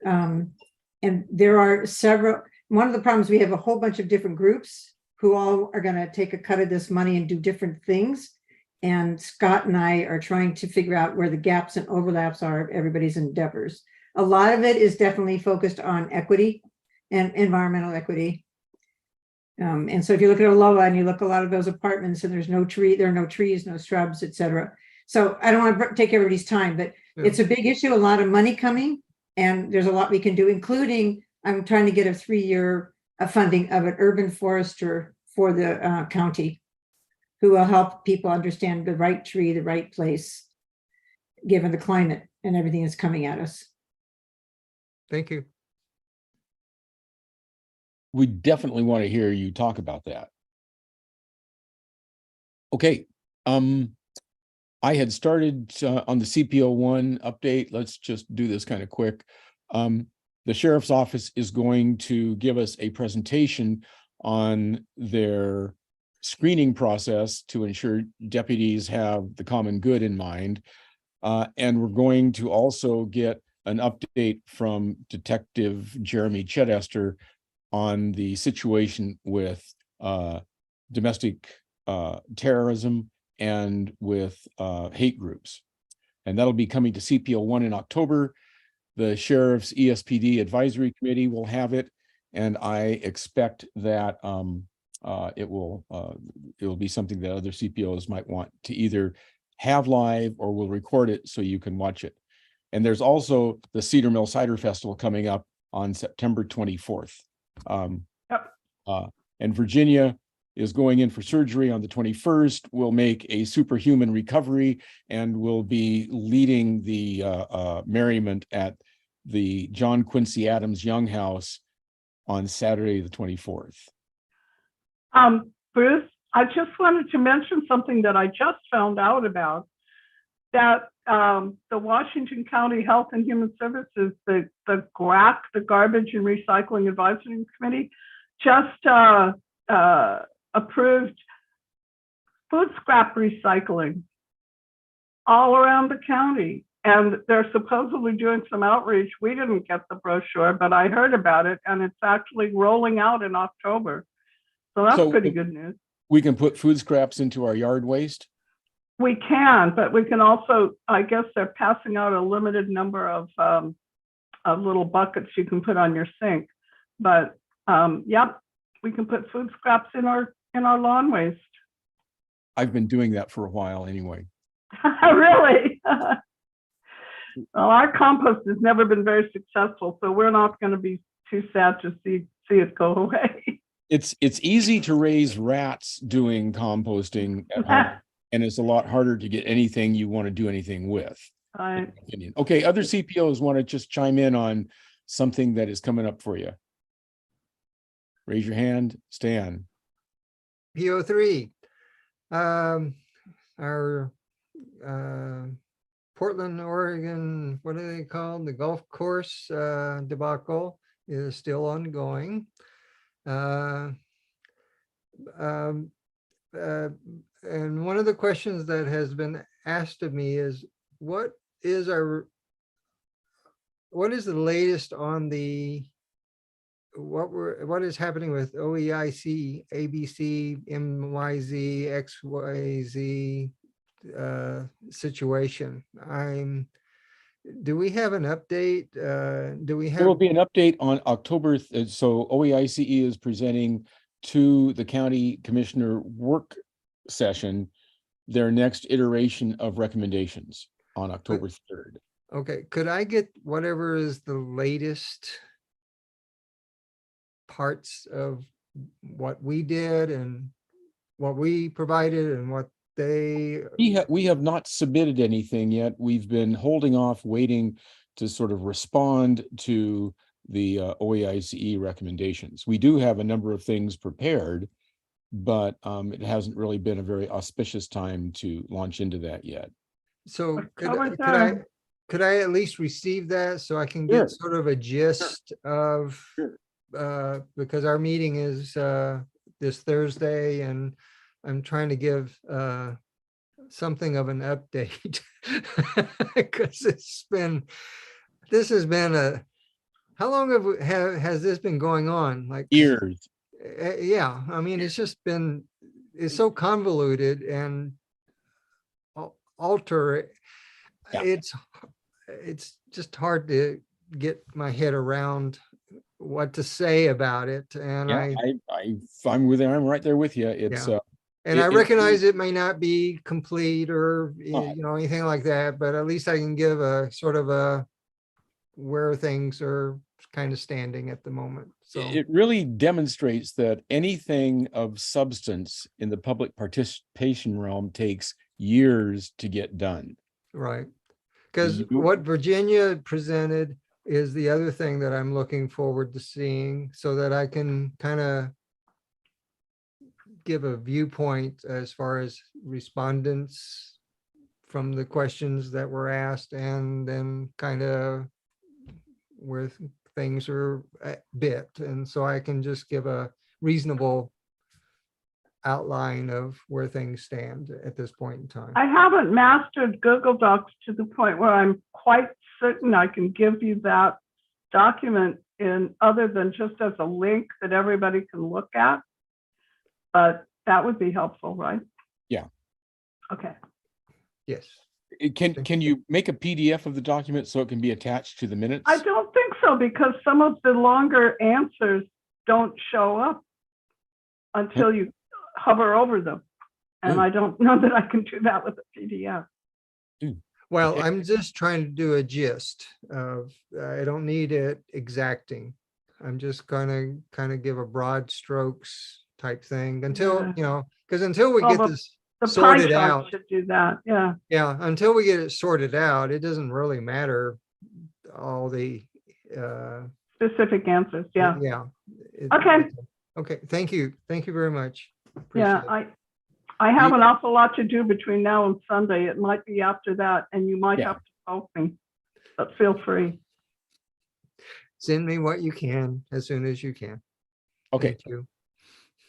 And there are several, one of the problems, we have a whole bunch of different groups who all are going to take a cut of this money and do different things. And Scott and I are trying to figure out where the gaps and overlaps are of everybody's endeavors. A lot of it is definitely focused on equity and environmental equity. And so if you look at Aloha and you look at a lot of those apartments and there's no tree, there are no trees, no shrubs, et cetera. So I don't want to take everybody's time, but it's a big issue, a lot of money coming, and there's a lot we can do, including I'm trying to get a 3-year funding of an urban forester for the county, who will help people understand the right tree, the right place, given the climate and everything that's coming at us. Thank you. We definitely want to hear you talk about that. Okay. I had started on the CPO1 update. Let's just do this kind of quick. The sheriff's office is going to give us a presentation on their screening process to ensure deputies have the common good in mind. And we're going to also get an update from Detective Jeremy Chedester on the situation with domestic terrorism and with hate groups. And that'll be coming to CPO1 in October. The Sheriff's ESPD Advisory Committee will have it, and I expect that it will be something that other CPOs might want to either have live or will record it so you can watch it. And there's also the Cedar Mill Cider Festival coming up on September 24th. And Virginia is going in for surgery on the 21st. We'll make a superhuman recovery and will be leading the merriment at the John Quincy Adams Young House on Saturday, the 24th. Bruce, I just wanted to mention something that I just found out about, that the Washington County Health and Human Services, the GRAC, the Garbage and Recycling Advisory Committee, just approved food scrap recycling all around the county. And they're supposedly doing some outreach. We didn't get the brochure, but I heard about it, and it's actually rolling out in October. So that's pretty good news. We can put food scraps into our yard waste? We can, but we can also, I guess they're passing out a limited number of little buckets you can put on your sink. But yep, we can put food scraps in our lawn waste. I've been doing that for a while anyway. Really? Well, our compost has never been very successful, so we're not going to be too sad to see it go away. It's easy to raise rats doing composting at home, and it's a lot harder to get anything you want to do anything with. Right. Okay, other CPOs want to just chime in on something that is coming up for you. Raise your hand, Stan. PO3, our Portland, Oregon, what are they called? The golf course debacle is still ongoing. and one of the questions that has been asked of me is, what is the latest on what is happening with OEIC, ABC, MYZ, XYZ situation? Do we have an update? Do we There will have, be an update on October. So OEICE is presenting to the county commissioner work session their next iteration of recommendations on October 3rd. okay, could I get whatever is the latest parts of what we did and what we provided and what they, We have not submitted anything yet. We've been holding off, waiting to sort of respond to the OEICE recommendations. We do have a number of things prepared, but it hasn't really been a very auspicious time to launch into that yet. so October could I 3rd. could I at least receive that so I can Sure. get sort of a gist of, because our meeting is this Thursday and I'm trying to give something of an update because this has been how long has this been going on? Like Years. yeah, I mean, it's so convoluted and alter. Yeah. It's just hard to get my head around what to say about it. And Yeah, I'm right there with you. It's yeah. And I recognize it may not be complete or, Not. anything like that, but at least I can give a sort of a where things are kind of standing at the moment. So it really demonstrates that anything of substance in the public participation realm takes years to get done. right. Because You- what Virginia presented is the other thing that I'm looking forward to seeing so that I can kind of give a viewpoint as far as respondents from the questions that were asked and then kind of where things are a bit. And so I can just give a reasonable outline of where things stand at this point in time. I haven't mastered Google Docs to the point where I'm quite certain I can give you that document in other than just as a link that everybody can look at. But that would be helpful, right? Yeah. Okay. Yes. Can you make a PDF of the document so it can be attached to the minutes? I don't think so because some of the longer answers don't show up until you hover over them. And I don't know that I can do that with a PDF. Well, Okay. I'm just trying to do a gist of, I don't need it exacting. I'm just gonna kind of give a broad strokes type thing until, Yeah. because until we Well, get this The pie sorted chart out, should do that, yeah. yeah, until we get it sorted out, it doesn't really matter all the, Specific answers, yeah. yeah. Okay. Okay, thank you. Thank you very much. Yeah, Appreciate it. I have an awful lot to do between now and Sunday. It might be after that, and you might Yeah. have to poke me, but feel free. Send me what you can as soon as you can. Okay. Thank you.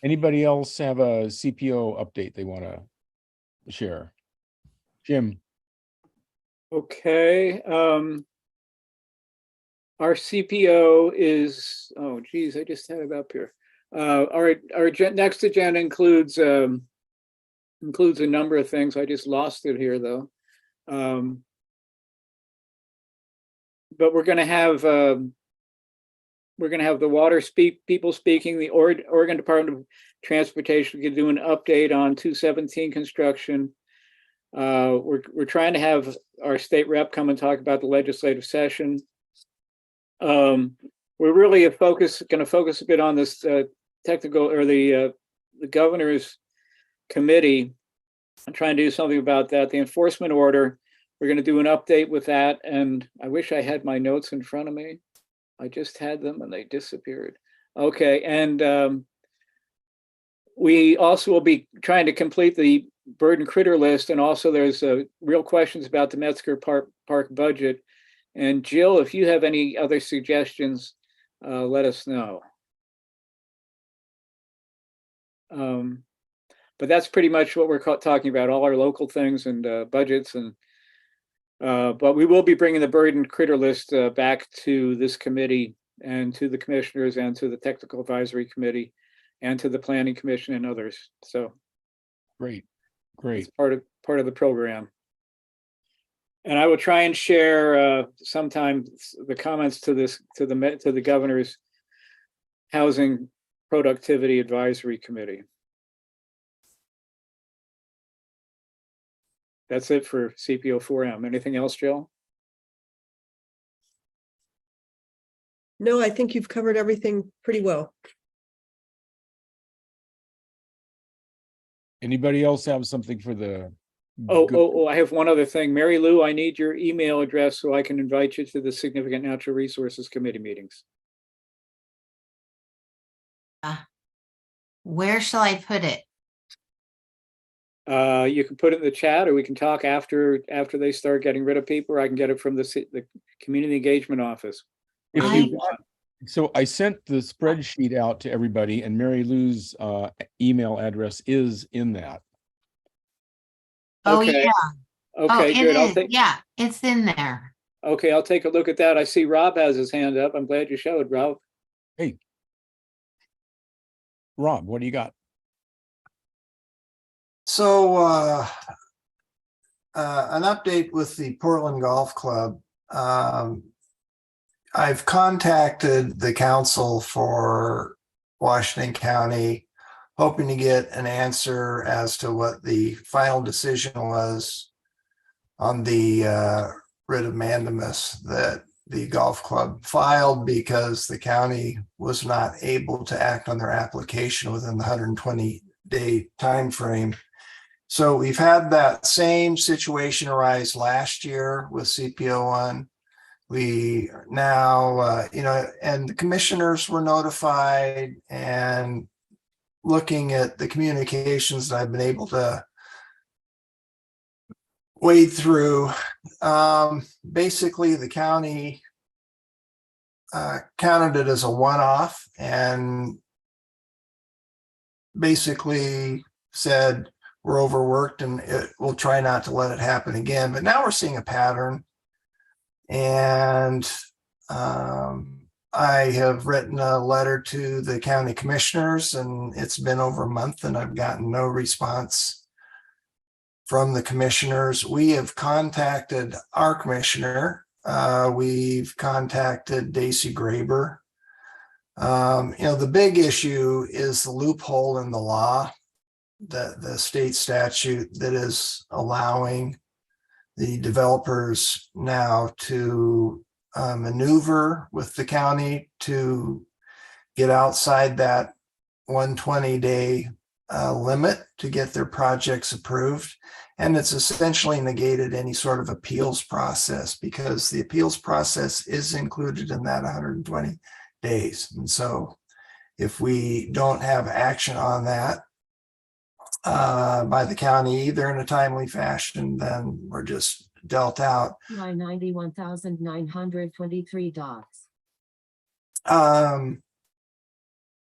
Anybody else have a CPO update they want to share? Jim? Okay, our CPO is, oh geez, I just had it up here. Our next agenda includes a number of things. I just lost it here though. But we're gonna have the water people speaking, the Oregon Department of Transportation can do an update on 217 construction. We're trying to have our state rep come and talk about the legislative session. We're really going to focus a bit on this technical or the governor's committee. I'm trying to do something about that. The enforcement order, we're going to do an update with that. And I wish I had my notes in front of me. I just had them and they disappeared. Okay, and we also will be trying to complete the bird and critter list, and also there's real questions about the Metzger Park budget. And Jill, if you have any other suggestions, let us know. But that's pretty much what we're talking about, all our local things and budgets. And but we will be bringing the bird and critter list back to this committee and to the commissioners and to the technical advisory committee and to the planning commission and others. So Great, it's great. part of the program. And I will try and share sometime the comments to this to the governor's housing productivity advisory committee. That's it for CPO 4M. Anything else, Jill? No, I think you've covered everything pretty well. Anybody else have something for the? Oh, I have one other thing. Mary Lou, I need your email address so I can invite you to the Significant Natural Resources Committee meetings. Where shall I put it? You can put it in the chat, or we can talk after they start getting rid of people, or I can get it from the community engagement office. If I- you want, so I sent the spreadsheet out to everybody, and Mary Lou's email address is in that. Oh, Okay. yeah. Oh, Okay, it good. I'll is. take. Yeah, it's in there. Okay, I'll take a look at that. I see Rob has his hand up. I'm glad you showed, Rob. Hey, Rob, what do you got? So an update with the Portland Golf Club. I've contacted the council for Washington County, hoping to get an answer as to what the final decision was on the writ of mandamus that the golf club filed, because the county was not able to act on their application within the 120-day time frame. So we've had that same situation arise last year with CPO1. We now, and the commissioners were notified, and looking at the communications that I've been able to wade through, basically the county counted it as a one-off and basically said, we're overworked and we'll try not to let it happen again. But now we're seeing a pattern. And I have written a letter to the county commissioners, and it's been over a month and I've gotten no response from the commissioners. We have contacted our commissioner. We've contacted Daisy Graber. The big issue is the loophole in the law, the state statute that is allowing the developers now to maneuver with the county to get outside that 120-day limit to get their projects approved. And it's essentially negated any sort of appeals process, because the appeals process is included in that 120 days. And so if we don't have action on that by the county, either in a timely fashion, then we're just dealt out. 91,923 dots.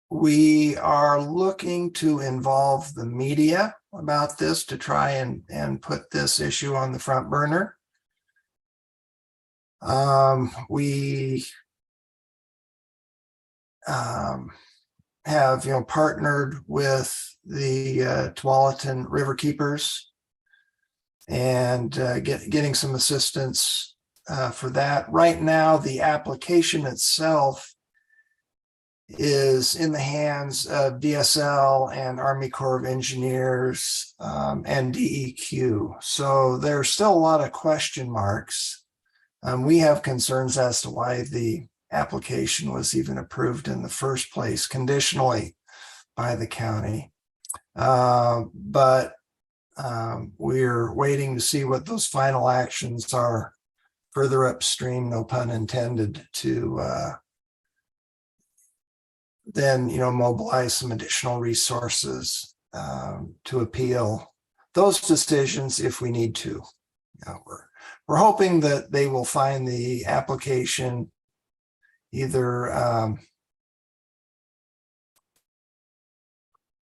We are looking to involve the media about this to try and put this issue on the front burner. We have partnered with the Tualatin River Keepers and getting some assistance for that. Right now, the application itself is in the hands of DSL and Army Corps of Engineers and DEQ. So there's still a lot of question marks. We have concerns as to why the application was even approved in the first place, conditionally by the county. But we're waiting to see what those final actions are further upstream, no pun intended, to then mobilize some additional resources to appeal those decisions if we need to. We're hoping that they will find the application either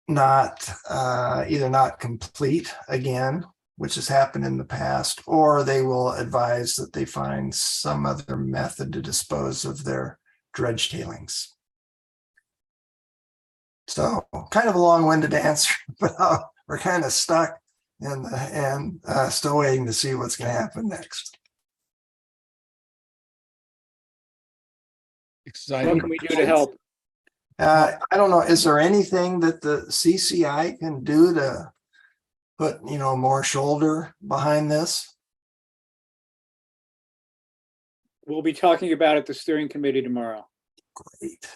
not either not complete again, which has happened in the past, or they will advise that they find some other method to dispose of their dredge tailings. So kind of a long-winded answer, but we're kind of stuck and still waiting to see what's going to happen next. Exciting. What can we do to help? I don't know. Is there anything that the CCI can do to put, more shoulder behind this? We'll be talking about it at the steering committee tomorrow. Great.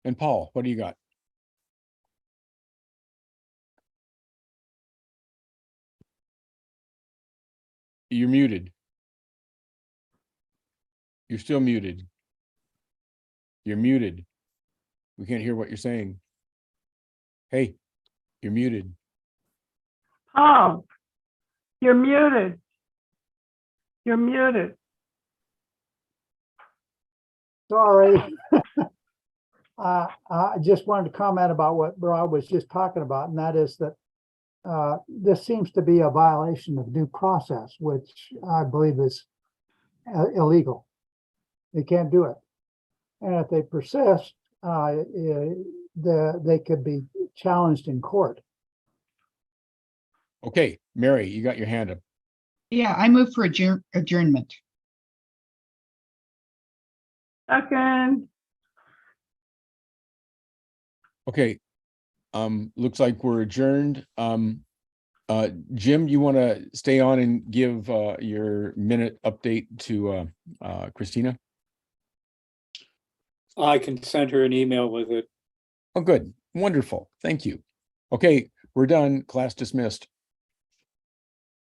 And Paul, what do you got? You're muted. You're still muted. You're muted. We can't hear what you're saying. Hey, you're muted. Paul, you're muted. You're muted. Sorry. I just wanted to comment about what Rob was just talking about, and that is that this seems to be a violation of due process, which I believe is illegal. They can't do it. And if they persist, they could be challenged in court. Okay, Mary, you got your hand up. Yeah, I move for adjournment. Second. Okay. Looks like we're adjourned. Jim, you want to stay on and give your minute update to Christina? I can send her an email with it. Oh, good. Wonderful. Thank you. Okay, we're done. Class dismissed.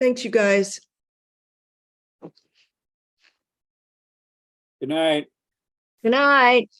Thanks, you guys. Good night. Good night.